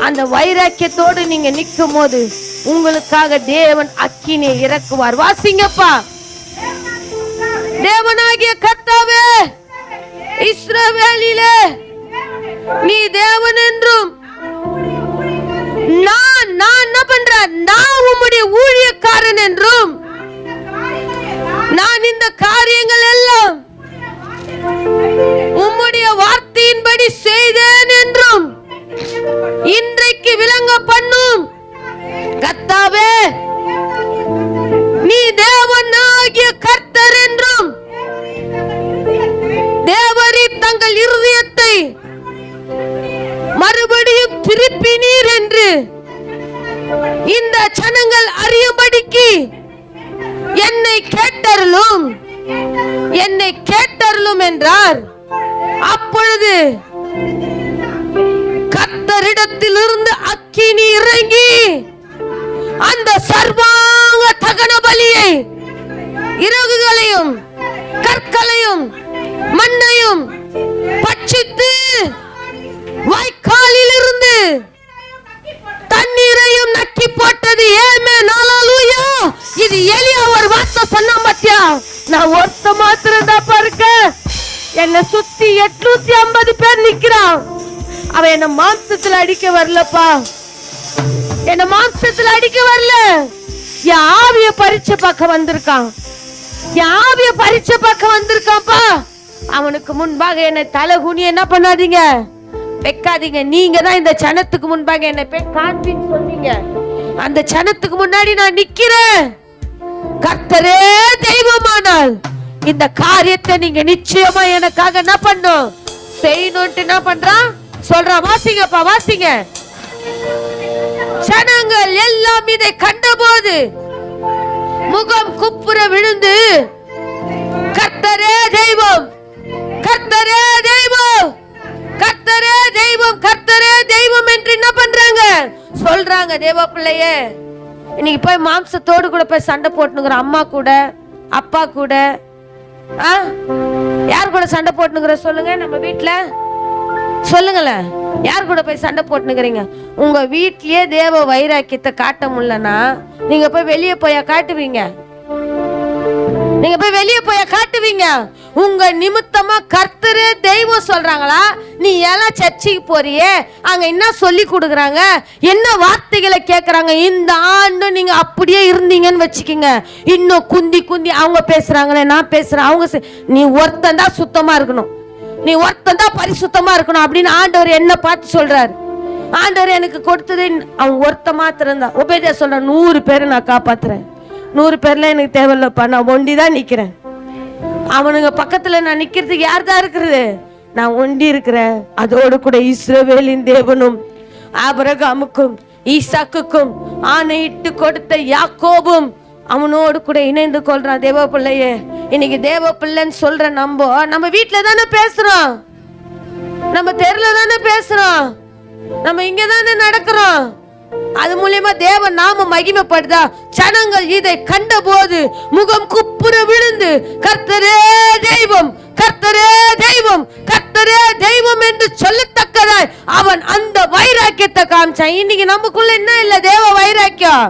அந்த வைராக்கியத்தோடு நீங்க நிற்கும் போது உங்களுக்காக தேவன் அக்கினியை இறக்குவார். வாசிங்கப்பா. தேவனாகிய கர்த்தாவே, இஸ்ரவேலிலே நீ தேவன் என்றும் நான் என்ன பண்றேன், நான் உம்முடைய ஊழியக்காரன் என்றும் நான் இந்த காரியங்கள் எல்லாம் உம்முடைய வார்த்தையின்படி செய்தேன் என்றும் இன்றைக்கு விளங்க பண்ணும் கர்த்தாவே. நீ தேவனாகிய கர்த்தர் என்றும் தேவரீ தங்கள் இருதயத்தை மறுபடியும் திருப்பினீர் என்று இந்த ஜனங்கள் அறியும்படிக்கு என்னை கேட்டருளும், என்னை கேட்டருளும் என்றார். அப்பொழுது கர்த்தரிடத்திலிருந்து அக்கினி இறங்கி அந்த சர்வாங்க தகன பலியை, இறகுகளையும் கற்களையும் மண்ணையும் பட்சித்து வாய்க்காலில் இருந்து தண்ணீரையும் நக்கி போட்டது. ஆமென், ஹல்லேலூயா. இது எலியா ஒரு வார்த்தை சொன்னா பாத்தியா, நான் ஒருத்த மாத்திரம் தான் பாருங்க, என்ன சுத்தி 850 பேர் நிக்கிறான். அவன் என்ன மாம்சத்துல அடிக்க வரலப்பா, என்ன மாம்சத்துல அடிக்க வரல, என் ஆவிய பரீட்சை பார்க்க வந்திருக்கான், என் ஆவிய பரீட்சை பார்க்க வந்திருக்கான்ப்பா. அவனுக்கு முன்பாக என்னை தலை குனி என்ன பண்ணாதீங்க, வைக்காதீங்க. நீங்க தான் இந்த சனத்துக்கு முன்பாக என்னை போய் காண்பின்னு சொன்னீங்க. அந்த சனத்துக்கு முன்னாடி நான் நிக்கிறேன். கர்த்தரே தெய்வமானால் இந்த காரியத்தை நீங்க நிச்சயமா எனக்காக என்ன பண்ணும், செய்யணும்ட்டு என்ன பண்றான் சொல்றான். வாசிங்கப்பா, வாசிங்க. ஜனங்கள் எல்லாம் இதை கண்டபோது முகம் குப்புற விழுந்து கர்த்தரே தெய்வம், கர்த்தரே தெய்வம், கர்த்தரே தெய்வம், கர்த்தரே தெய்வம் என்று என்ன பண்றாங்க சொல்றாங்க. தேவ பிள்ளையே, இன்னைக்கு போய் மாம்சத்தோடு கூட போய் சண்டை போட்டுனுங்கிற, அம்மா கூட அப்பா கூட, யார் கூட சண்டை போட்டுனுங்கிற சொல்லுங்க. நம்ம வீட்டுல சொல்லுங்களேன், யார் கூட போய் சண்டை போட்டுனுக்கிறீங்க? உங்க வீட்லயே தேவ வைராக்கியத்தை காட்ட முடியலன்னா நீங்க போய் வெளியே போய் காட்டுவீங்க, நீங்க போய் வெளியே போய் காட்டுவீங்க. உங்க நிமித்தமா கர்த்தரே தெய்வம் சொல்றாங்களா? நீ எல்லாம் சர்ச்சைக்கு போறியே, அங்க என்ன சொல்லி கொடுக்குறாங்க, என்ன வார்த்தைகளை கேட்கறாங்க? இந்த ஆண்டு நீங்க அப்படியே இருந்தீங்கன்னு வச்சுக்கீங்க, இன்னும் குந்தி குந்தி அவங்க பேசுறாங்களே, நான் பேசுறேன், அவங்க நீ ஒருத்தன் தான் சுத்தமா இருக்கணும், நீ ஒருத்தன் தான் பரிசுத்தமா இருக்கணும் அப்படின்னு ஆண்டவர் என்ன பார்த்து சொல்றாரு. ஆண்டவர் எனக்கு கொடுத்தது அவன் ஒருத்த மாத்திரம் தான். உபேதியா சொல்ற, 100 பேரை நான் காப்பாத்துறேன், 100 பேர்ல எனக்கு தேவையில்லப்பா, நான் ஒண்டி தான் நிக்கிறேன். அவனுங்க பக்கத்துல நான் நிக்கிறதுக்கு யார் தான் இருக்கிறது? நான் ஒண்டி இருக்கிறேன். அதோடு கூட இஸ்ரவேலின் தேவனும் ஆபிரகாமுக்கும் ஈசாக்குக்கும் ஆணையிட்டு கொடுத்த யாக்கோபும் அவனோடு கூட இணைந்து கொள்றான். தேவ பிள்ளையே, இன்னைக்கு தேவ பிள்ளைன்னு சொல்ற நம்ம வீட்டுல தானே பேசுறோம், நம்ம தெருல தானே பேசுறோம், நம்ம இங்க தானே நடக்கிறோம். அது மூலியமா தேவ நாம மகிமைப்படுதா? ஜனங்கள் இதை கண்ட போது முகம் குப்புற விழுந்து கர்த்தரே தெய்வம், கர்த்தரே தெய்வம், கர்த்தரே தெய்வம் என்று சொல்லத்தக்கதாய் அவன் அந்த வைராக்கியத்தை காமிச்சான். இன்னைக்கு நமக்குள்ள என்ன இல்ல, தேவ வைராக்கியம்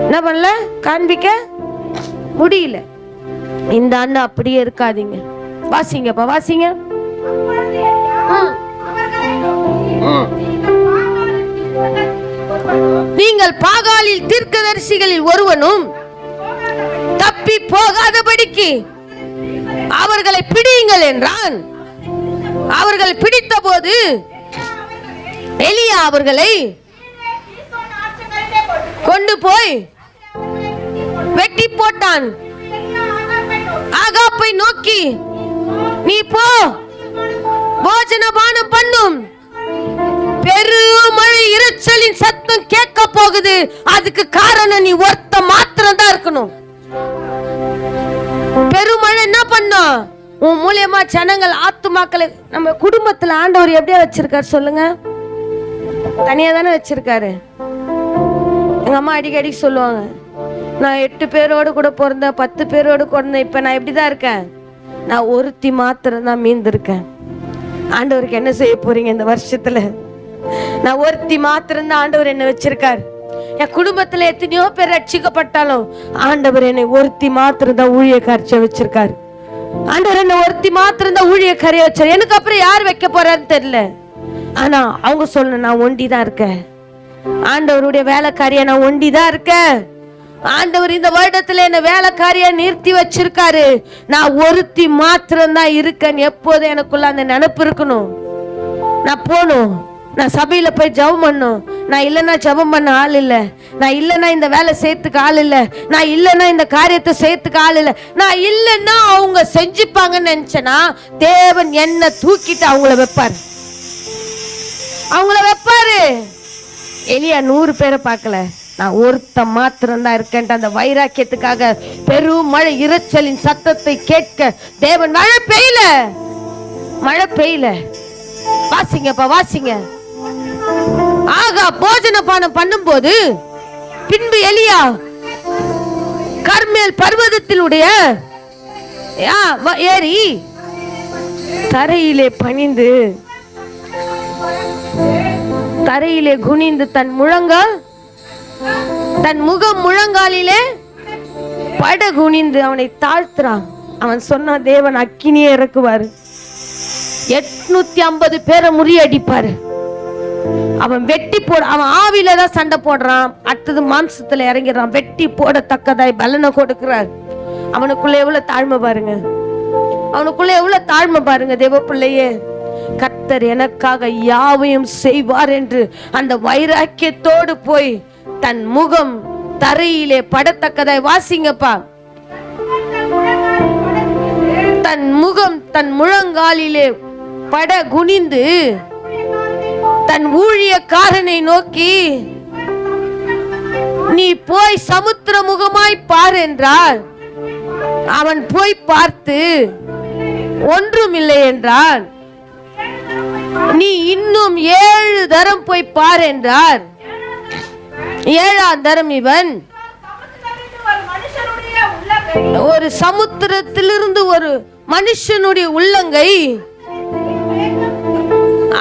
என்ன பண்ணல, காண்பிக்க முடியல. இந்த ஆண்டு அப்படியே இருக்காதீங்க. வாசிங்கப்பா, வாசிங்க. நீங்கள் பாகாலில் தீர்க்கதரிசிகளில் ஒருவனும் தப்பி போகாதபடிக்கு அவர்களை பிடியுங்கள் என்றான். அவர்கள் பிடித்த போது எலியா அவர்களை கொண்டு போய் வெட்டி போட்டான். ஆகாப்பை நோக்கி, நீ போ, போஜனபானம் பண்ணும், பெருமழை இரைச்சலின் சத்தம் கேட்க போகுது, அதுக்கு காரணம் நீ ஒருத்த மாத்திரம் தான் இருக்கணும். பெருமழை என்ன பண்ணும்? உன் மூலியமா ஜனங்கள் ஆத்துமாக்களை, நம்ம குடும்பத்துல ஆண்டவர் எப்படியா வச்சிருக்காரு சொல்லுங்க? தனியா தானே வச்சிருக்காரு. எங்க அம்மா அடிக்கடி சொல்லுவாங்க, நான் 8 பேரோடு கூட பிறந்தேன், 10 பேரோடு பிறந்தேன், இப்ப நான் எப்படிதான் இருக்கேன், நான் ஒருத்தி மாத்திரம் தான் மீந்திருக்கேன். ஆண்டவருக்கு என்ன செய்ய போறீங்க இந்த வருஷத்துல? நான் ஒருத்தி மாத்திரம் தான் ஆண்டவர் என்ன வச்சிருக்காரு. என் குடும்பத்துல எத்தனையோ பேர் ரட்சிக்கப்பட்டாலும் ஆண்டவர் என்னை ஒருத்தி மாத்திரம் தான் ஊழியக்காரச்ச வச்சிருக்காரு. ஆண்டவர் என்ன ஒருத்தி மாத்திரம் தான் ஊழியக்காரியா வச்சார், எனக்கு அப்புறம் யார் வைக்க போறான்னு தெரியல. ஆனா அவங்க சொல்ல நான் ஒண்டிதான் இருக்கேன், ஆண்டவருடைய வேலைக்காரியா நான் ஒண்டிதான் இருக்கேன். ஆண்டவர் இந்த வருடத்துல என்ன வேலைக்காரியா நிறுத்தி வச்சிருக்காரு, நான் ஒருத்தி மாத்திரம் தான் இருக்கேன். எப்போதும் எனக்குள்ள அந்த நினைப்பு இருக்கணும். நான் போகணும், நான் சபையில போய் ஜெபம் பண்ணணும். நான் இல்லைன்னா ஜெபம் பண்ண ஆள் இல்லை, நான் இல்லைன்னா இந்த வேலை செய்யறதுக்கு ஆள் இல்லை, நான் இல்லைன்னா இந்த காரியத்தை செய்யறதுக்கு ஆள் இல்லை, நான் இல்லைன்னா அவங்க செஞ்சுப்பாங்கன்னு நினைச்சேன்னா தேவன் என்ன தூக்கிட்டு அவங்கள வைப்பாரு. எலியா 100 பேரை பார்க்கல, நான் ஒருத்த மாத்திரம் தான் இருக்கேன். அந்த வைராக்கியத்துக்காக பெரும் மழை இரைச்சலின் சத்தத்தை கேட்க தேவன் மழை பெய்யல. வாசிங்கப்பா வாசிங்க. ஆகா போஜன பானம் பண்ணும்போது பின்பு எலியா கர்மேல் பர்வதத்தினுடைய ஏறி தரையிலே பணிந்து தரையிலே குனிந்து தன் முகம் முழங்காலிலே பட குனிந்து அவனை தாழ்த்துறான். அவன் சொன்னா தேவன் அக்கினியே இறக்குவாரு, 850 பேரை முறியடிப்பாரு. அவன் வெட்டி போட, அவன் ஆவில தான் சண்டை போடுறான், அடுத்தது மாம்சத்துல இறங்கிறான். வெட்டி போடத்தக்கதாய் பலனை கொடுக்கிறார். அவனுக்குள்ள எவ்வளவு தாழ்மை பாருங்க, அவனுக்குள்ள எவ்வளவு தாழ்மை பாருங்க. தேவ பிள்ளையே, கர்த்தர் எனக்காக யாவையும் செய்வார் என்று அந்த வைராக்கியத்தோடு போய் தன் முகம் தரையிலே படத்தக்கதாய் வாசிங்கப்பா. தன் முகம் தன் முழங்காலிலே பட குனிந்து தன் ஊழியக்காரனை நோக்கி, நீ போய் சமுத்திர முகமாய் பார் என்றார். அவன் போய் பார்த்து ஒன்றும் இல்லை என்றான். நீ இன்னும் 7 தரம் போய் பார் என்றார். 7ஆம் தரம் இவன் ஒரு சமுத்திரத்திலிருந்து ஒரு மனுஷனுடைய உள்ளங்கை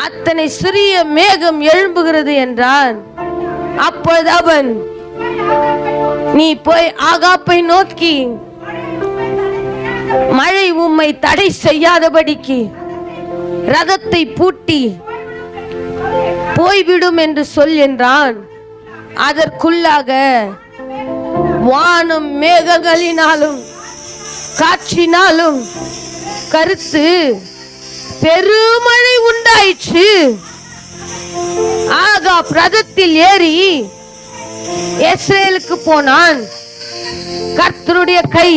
அத்தனை சிறிய மேகம் எழும்புகிறது என்றான். அப்பொழுது அவன், நீ போய் ஆகாப்பை நோக்கி, மழை உம்மை தடை செய்யாதபடிக்கு ரதத்தை பூட்டி போய்விடும் என்று சொல் என்றான். அதற்குள்ளாக வானம் மேகங்களினாலும் காற்றினாலும் கருத்து பெருமழை உண்டாயிற்று. ஆகாப் ரதத்தில் ஏறி இஸ்ரேலுக்கு போனான். கர்த்தருடைய கை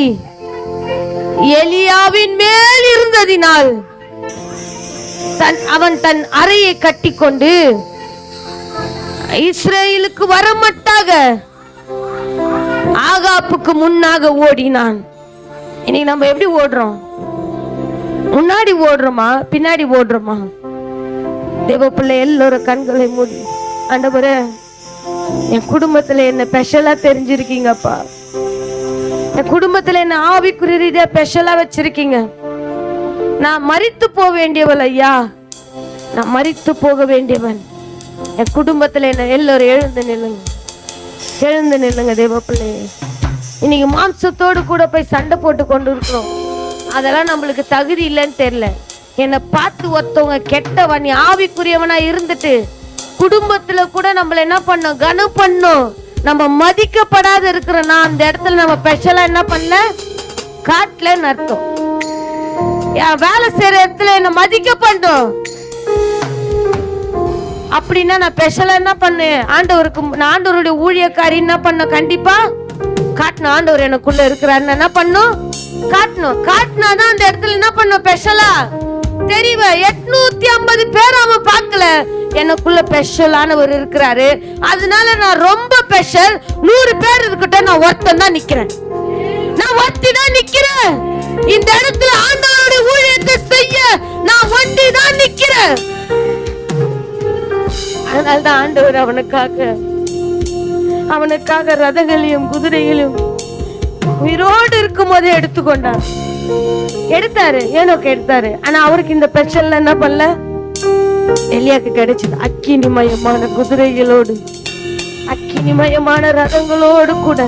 எலியாவின் மேல் இருந்ததினால் அவன் தன் அறையை கட்டிக்கொண்டு இஸ்ரேலுக்கு வரமட்டாக ஆகாப்புக்கு முன்னாக ஓடினான். இன்னைக்கு நம்ம எப்படி ஓடுறோம்? முன்னாடி ஓடுறோமா பின்னாடி ஓடுறோமா? தேவ பிள்ளை எல்லோரும் கண்களை மூடி, ஆண்டவரே என் குடும்பத்துல என்ன ஸ்பெஷலா தெரிஞ்சிருக்கீங்கப்பா, என் குடும்பத்துல என்ன ஆவிக்குரிய ரீதியா ஸ்பெஷலா வச்சிருக்கீங்க. நான் மரித்து போக வேண்டியவள் ஐயா, நான் மரித்து போக வேண்டியவன். என் குடும்பத்துல என்ன எல்லோரும் எழுந்து நில்லுங்க தேவ பிள்ளையே. இன்னைக்கு மாம்சத்தோடு கூட போய் சண்டை போட்டு கொண்டு இருக்கிறோம். அதெல்லாம் நம்மளுக்கு தகுதி இல்லைன்னு தெரியல. என்னை பார்த்து ஒருத்தவங்க கெட்டவன், நீ ஆவிக்குரியவனா இருந்துட்டு குடும்பத்துல கூட நம்மள என்ன பண்ணோம், கனம் பண்ணோம். நம்ம மதிக்கப்படாத இருக்கிறோம்னா அந்த இடத்துல நம்ம ஸ்பெஷலா என்ன பண்ணல, காட்டலன்னு அர்த்தம். வேலை செய்யற இடத்துல என்ன மதிக்க பண்ணோம் அப்படின்னா நான் ஸ்பெஷலா என்ன பண்ணேன், ஆண்டவருக்கு நான் ஆண்டவருடைய ஊழியக்காரி என்ன பண்ண, கண்டிப்பா காட்டணும். ஆண்டவர் எனக்குள்ள இருக்கிறாருன்னு என்ன பண்ணும், காட்டணும். காட்டினாதான் அந்த இடத்துல என்ன பண்ணும், ஸ்பெஷலா தெரிவ. 850 பேர் அவன் பார்க்கல, எனக்குள்ள ஸ்பெஷலானவர் இருக்கிறாரு, அதனால நான் ரொம்ப ஸ்பெஷல். 100 பேர் இருக்கட்டும், நான் ஒருத்தன் தான் நிக்கிறேன், நான் ஒருத்தி தான் நிக்கிறேன். இந்த இடத்துல ஆண்டவருடைய ஊழியத்தை செய்ய நான் ஒண்டி தான் நிக்கிறேன். அதனால்தான் ஆண்டவர் அவனுக்காக ரதங்களையும் குதிரைகளையும் உயிரோடு இருக்கும் போதே எடுத்துக்கொண்டார். எடுத்தாரு, ஏனோக்கு எடுத்தாரு. ஆனா அவருக்கு இந்த ஸ்பெஷல் என்ன பண்ணல, எலியாக்கு கிடைச்சது அக்கினிமயமான குதிரைகளோடு அக்கினிமயமான ரதங்களோடு கூட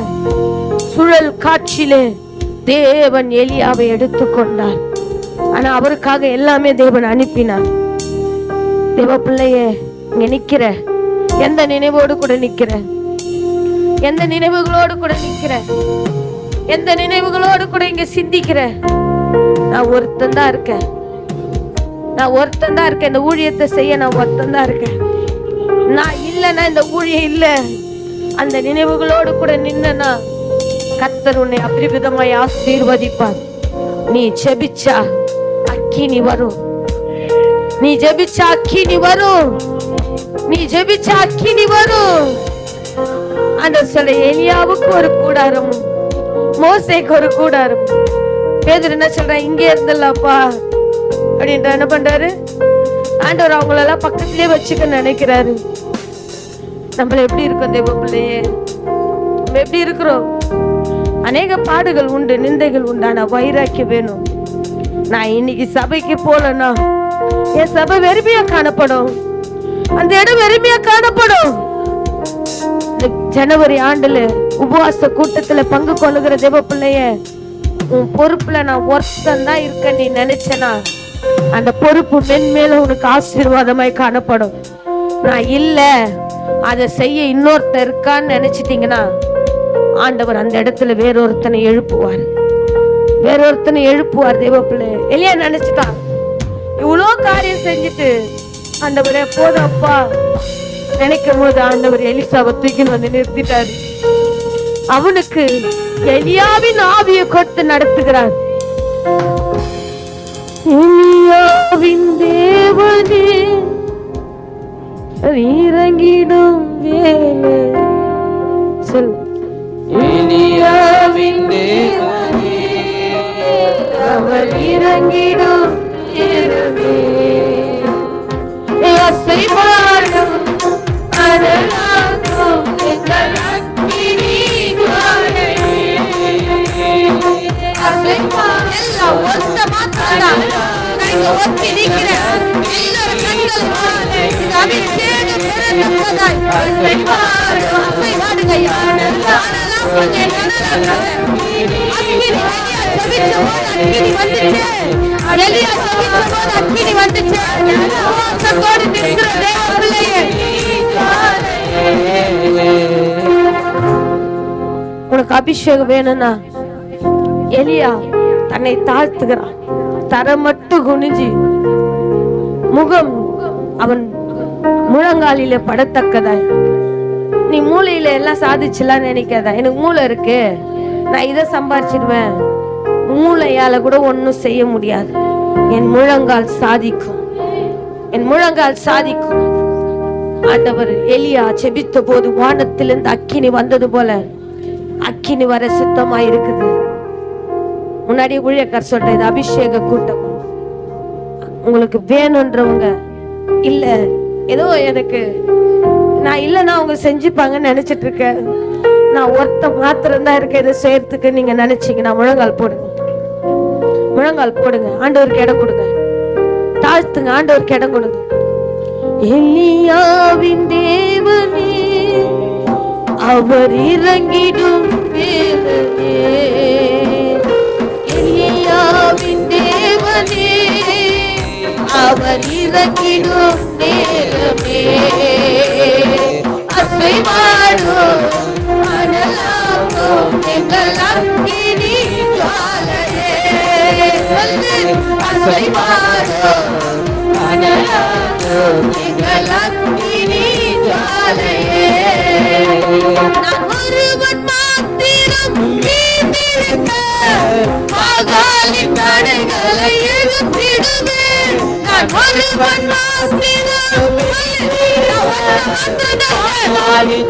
சுழல் காட்சியிலே தேவன் எலியாவை எடுத்துக்கொண்டார். ஆனா அவருக்காக எல்லாமே தேவன் அனுப்பினார். தேவ பிள்ளையே, இங்க நிக்கிற, எந்த நினைவோடு கூட நிக்கிற, எந்த நினைவுகளோடு கூட நிக்கிற, எந்த நினைவுகளோடு கூட இங்க சிந்திக்கிற, நான் ஒருத்தன் தான் இருக்கேன், நான் ஒருத்தன் தான் இருக்கேன், இந்த ஊழியத்தை செய்ய நான் ஒருத்தன் தான் இருக்கேன், நான் இல்லைன்னா இந்த ஊழியம் இல்லை, அந்த நினைவுகளோடு கூட நின்னா கர்த்தர் உன்னை அபரிவிதமாய் ஆசீர்வதிப்பார். நீ ஜெபிச்சா அக்கினி வரும், நீ ஜெபிச்சா அக்கினி வரும், நீ ஜெபிச்சா அக்கினி வரும். அந்த சொல்ல எலியாவுக்கு ஒரு கூடாரம், மோசேக்கு ஒரு கூடாரம். பேதுரு என்ன சொல்றான், இங்கே இருந்தல்லப்பா அப்படின்ற என்ன பண்றாரு, ஆண்டவர் அவங்களெல்லாம் பக்கத்திலே வச்சுக்க நினைக்கிறாரு. நம்மள எப்படி இருக்கோம் தேவ பிள்ளையே, நம்ம எப்படி இருக்கிறோம்? அநேக பாடுகள் உண்டு, நிந்தைகள் உண்டு, ஆனா வைராக்கியம் வேணும். நான் இன்னைக்கு சபைக்கு போலன்னா என் சபை வெறுமையா காணப்படும், அந்த இடம் வெறுமையா காணப்படும். ஜனவரி ஆண்டுல உபவாச கூட்டத்துல பங்கு கொள்ளுகிற தேவ பிள்ளைய, உன் பொறுப்புல நான் ஒருத்தன் தான் இருக்க நீ நினைச்சனா, அந்த பொறுப்பு மென்மேல உனக்கு ஆசீர்வாதமாய் காணப்படும். நான் இல்ல அதை செய்ய இன்னொருத்தர் இருக்கான்னு நினைச்சிட்டீங்கன்னா, ஆண்டவர் அந்த இடத்துல வேறொருத்தனை எழுப்புவார், வேறொருத்தனை எழுப்புவார். தேவ பிள்ளை எலியா நினைச்சிட்டான், இவ்வளோ காரியம் செஞ்சுட்டு ஆண்டவரே போதும் அப்பா நினைக்கும் போது ஆண்டவர் எலிசாவை தூக்கின்னு வந்து நிறுத்திட்டாரு. அவனுக்கு எலியாவின் ஆவியை கொடுத்து நடத்துகிறார். எலியாவின் தேவனே இறங்கிடும் வேலை சொல். எலியாவின் தேவனே அவர் இறங்கிடும் வேலை அசைவாடும் அனலாகும் எங்கள் அக்கினி ஜுவாலையே. அசைவாடும் எல்லாம் ஒத்த மாத்திரம் கைங்க ஒத்தி நிக்கிற எல்லாரும் கண்கள் அபிஷேகம் பெறத்தக்கதாய் அசைவாடும் அசைவாடுங்க அனலாம் கொஞ்சம் அக்கினி வந்துச்சு, எலியா சபிச்சபோது அக்கினி வந்துச்சு. உபவாசத்தோடு நிற்கிற தேவ பிள்ளையே, உனக்கு அபிஷேகம் வேணும்னா எலியா தன்னை தாழ்த்துகிறான், தர மட்டும் குனிஞ்சு முகம் அவன் முழங்காலில படத்தக்கதாய். நீ மூளையில எல்லாம் சாதிச்சுலாம் நினைக்காத, எனக்கு மூளை இருக்கு, நான் இதை சம்பாரிச்சிடுவேன், மூளையால கூட ஒன்னும் செய்ய முடியாது. என் முழங்கால் சாதிக்கும், என் முழங்கால் சாதிக்கும். ஆண்டவர் எலியா செபித்த போது வானத்திலிருந்து அக்கினி வந்தது போல அக்கினி வர சுத்தமா இருக்குது. முன்னாடி ஊழியக்கார் சொல்ற இது அபிஷேக கூட்டம். உங்களுக்கு வேணும்ன்றவங்க இல்ல, ஏதோ எனக்கு நான் இல்லைன்னா அவங்க செஞ்சுப்பாங்கன்னு நினைச்சிட்டு இருக்கேன், நான் ஒருத்த மாத்திரம் தான் இருக்க இதை செய்யறதுக்கு நீங்க நினைச்சீங்கன்னா முழங்கால் போடுங்க, முழங்கால் போடுங்க, ஆண்டவருக்கு இடம் கொடுங்க, தாழ்த்துங்க, ஆண்டவருக்கு இடம் கொடுங்க. எலியாவின் தேவனே அவர் இறங்கிடும் வேளையே, எலியாவின் தேவனே அவர் இறங்கிடும் நேரமே. அசைவாடும் அனலாகும் எங்கள் அக்கினி ஜுவாலையே. அசைவாடும் அனலாகும் எங்கள் அக்கினி ஜுவாலையே. நான் ஒருவன் மாத்திரம் வீட்டிருக்க மகாலின் தடைகளை எழுப்பிடுவேன். நான் ஒருவன் மாத்திரம்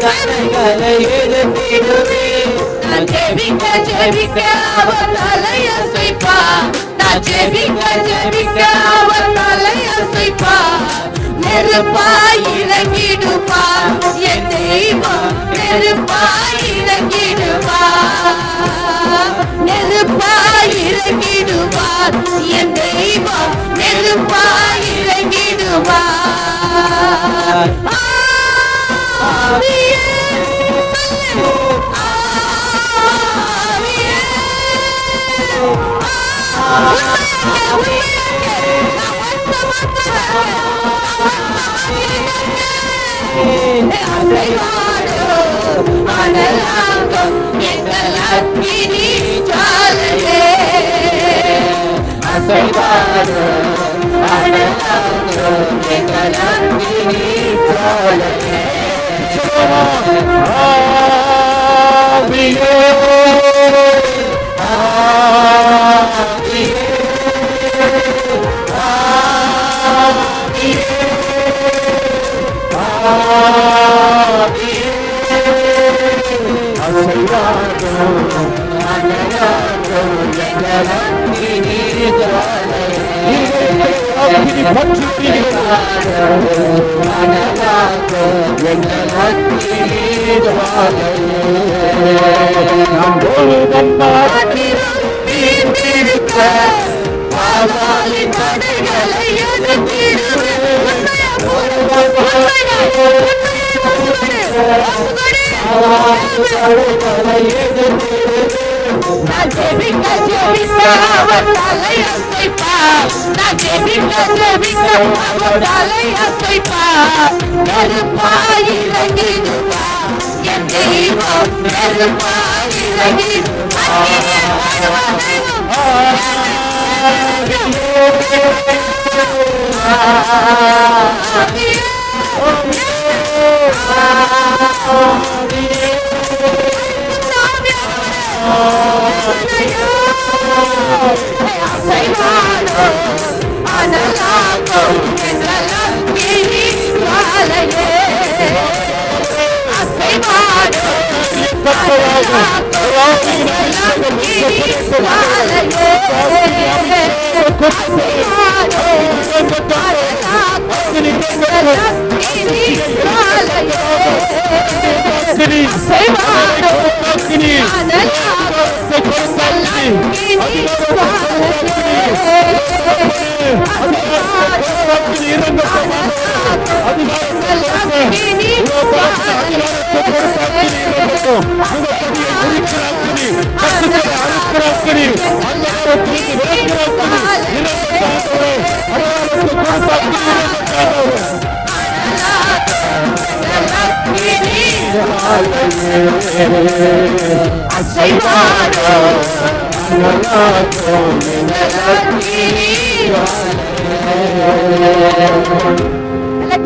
தடைகளை எழுப்பிடுவேன். நான் ஜெபிக்க ஜெபிக்க அவர் தலையசைப்பா, நான் ஜெபிக்க ஜெபிக்க அவர் தலையசைப்பார். நெருப்பாய் இறங்கிடுவார் என் தெய்வம், நெருப்பாய் இறங்கிடுவார், நெருப்பாய் இறங்கிடுவார் என் தெய்வம், நெருப்பாய் இறங்கிடுவார். ஆவியே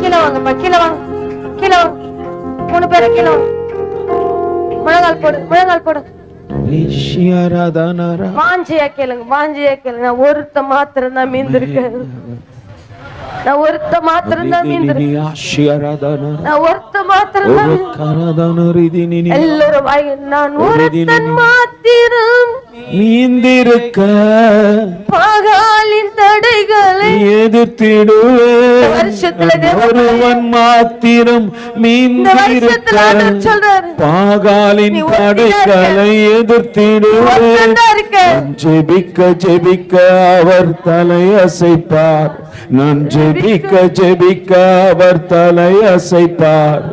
கீழே வாங்கப்பா, கீழே வாங்க, கீழே வாங்க. 3 பேரும் கீழே வாங்க. முழங்கால் போடு, முழங்கால் போடு. வாஞ்சியா கேளுங்க, வாஞ்சியா கேளுங்க. நான் ஒருத்த மாத்திரம் தான் மீந்திருக்கேன். நான் ஒருத்த மாத்திரம் தான் மீந்திருக்கேன். நான் ஒருத்த மாத்திரம் தான். எல்லாரும் வாங்க. நான் ஒருத்தன் மாத்திரம் மீந்திருக்க பகாலின் தடைகளை எதிர்த்திடுவேன். ஒருவன் மாத்திரம் மீந்திருக்க பாகாலின் தடைகளை எதிர்த்திடுவேன். ஜெபிக்க ஜெபிக்க அவர் தலை அசைப்பார். நான் ஜெபிக்க ஜெபிக்க அவர் தலை அசைப்பார்.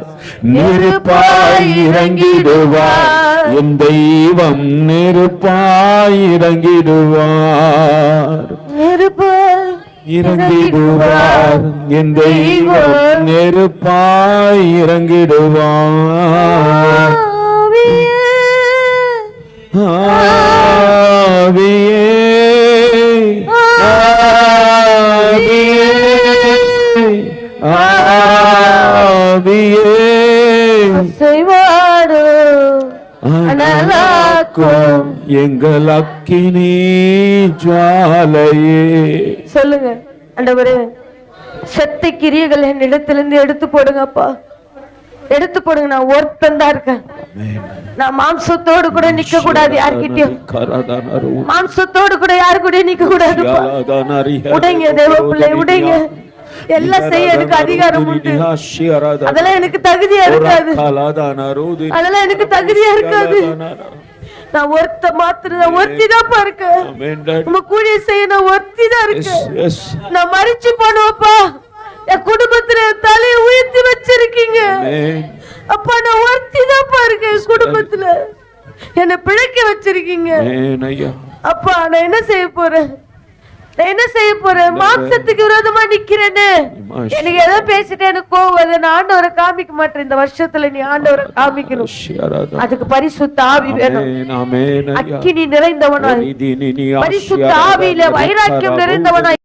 நெருப்பாய் இறங்கிடுவார் என் தெய்வம், நெருப்பாய் இறங்கிடுவார். நெருப்பாய் இறங்கிடுவார் என் தெய்வம், நெருப்பாய் இறங்கிடுவார். ஆவியே ஆவியே செய்வாரோ அனலாக்கும் எங்கள் அக்கினி ஜுவாலையே. சொல்லுங்க ஆண்டவரே, செத்த கிரியைகள் என் இடத்திலிருந்து எடுத்து போடுங்கப்பா, எடுத்து போடுங்க. நான் ஒருத்தன் தான் இருக்கேன். நான் மாம்சத்தோடு கூட நிக்க கூடாது. யார்கிட்டயும் மாம்சத்தோடு கூட யாரு கூட நிக்க கூடாது. உடைங்க தேவ பிள்ளை, உடைங்க. எல்லாம் செய்ய எனக்கு அதிகாரம் உண்டு. அதெல்லாம் எனக்கு தகுதியா இருக்காது. அதெல்லாம் எனக்கு தகுதியா இருக்காது. நான் ஒருத்த மாத்திரம், நான் ஒருத்தி தான் இருக்கேன். நம்ம கூடிய செய்ய நான் ஒருத்தி தான் இருக்கேன். நான் மறிச்சு போனப்பா, என் குடும்பத்துல தலையை உயர்த்தி வச்சிருக்கீங்க அப்பா. நான் ஒருத்தி தான் இருக்கேன். குடும்பத்துல என்னை பிழைக்க வச்சிருக்கீங்க. அப்பா நான் என்ன செய்ய போறேன்? நான் என்ன செய்ய போறேன்? மாம்சத்துக்கு விரோதமா நிக்கிறேன்னு எனக்கு எதை பேசிட்டு எனக்கு கோவம் வருது. நான் ஆண்டவரை காமிக்க மாட்டேன். இந்த வருஷத்துல நீ ஆண்டவரை காமிக்கணும். அதுக்கு பரிசுத்த ஆவி வேணும். அக்கினி நிறைந்தவனாய், பரிசுத்த ஆவியில வைராக்கியம் நிறைந்தவனாய்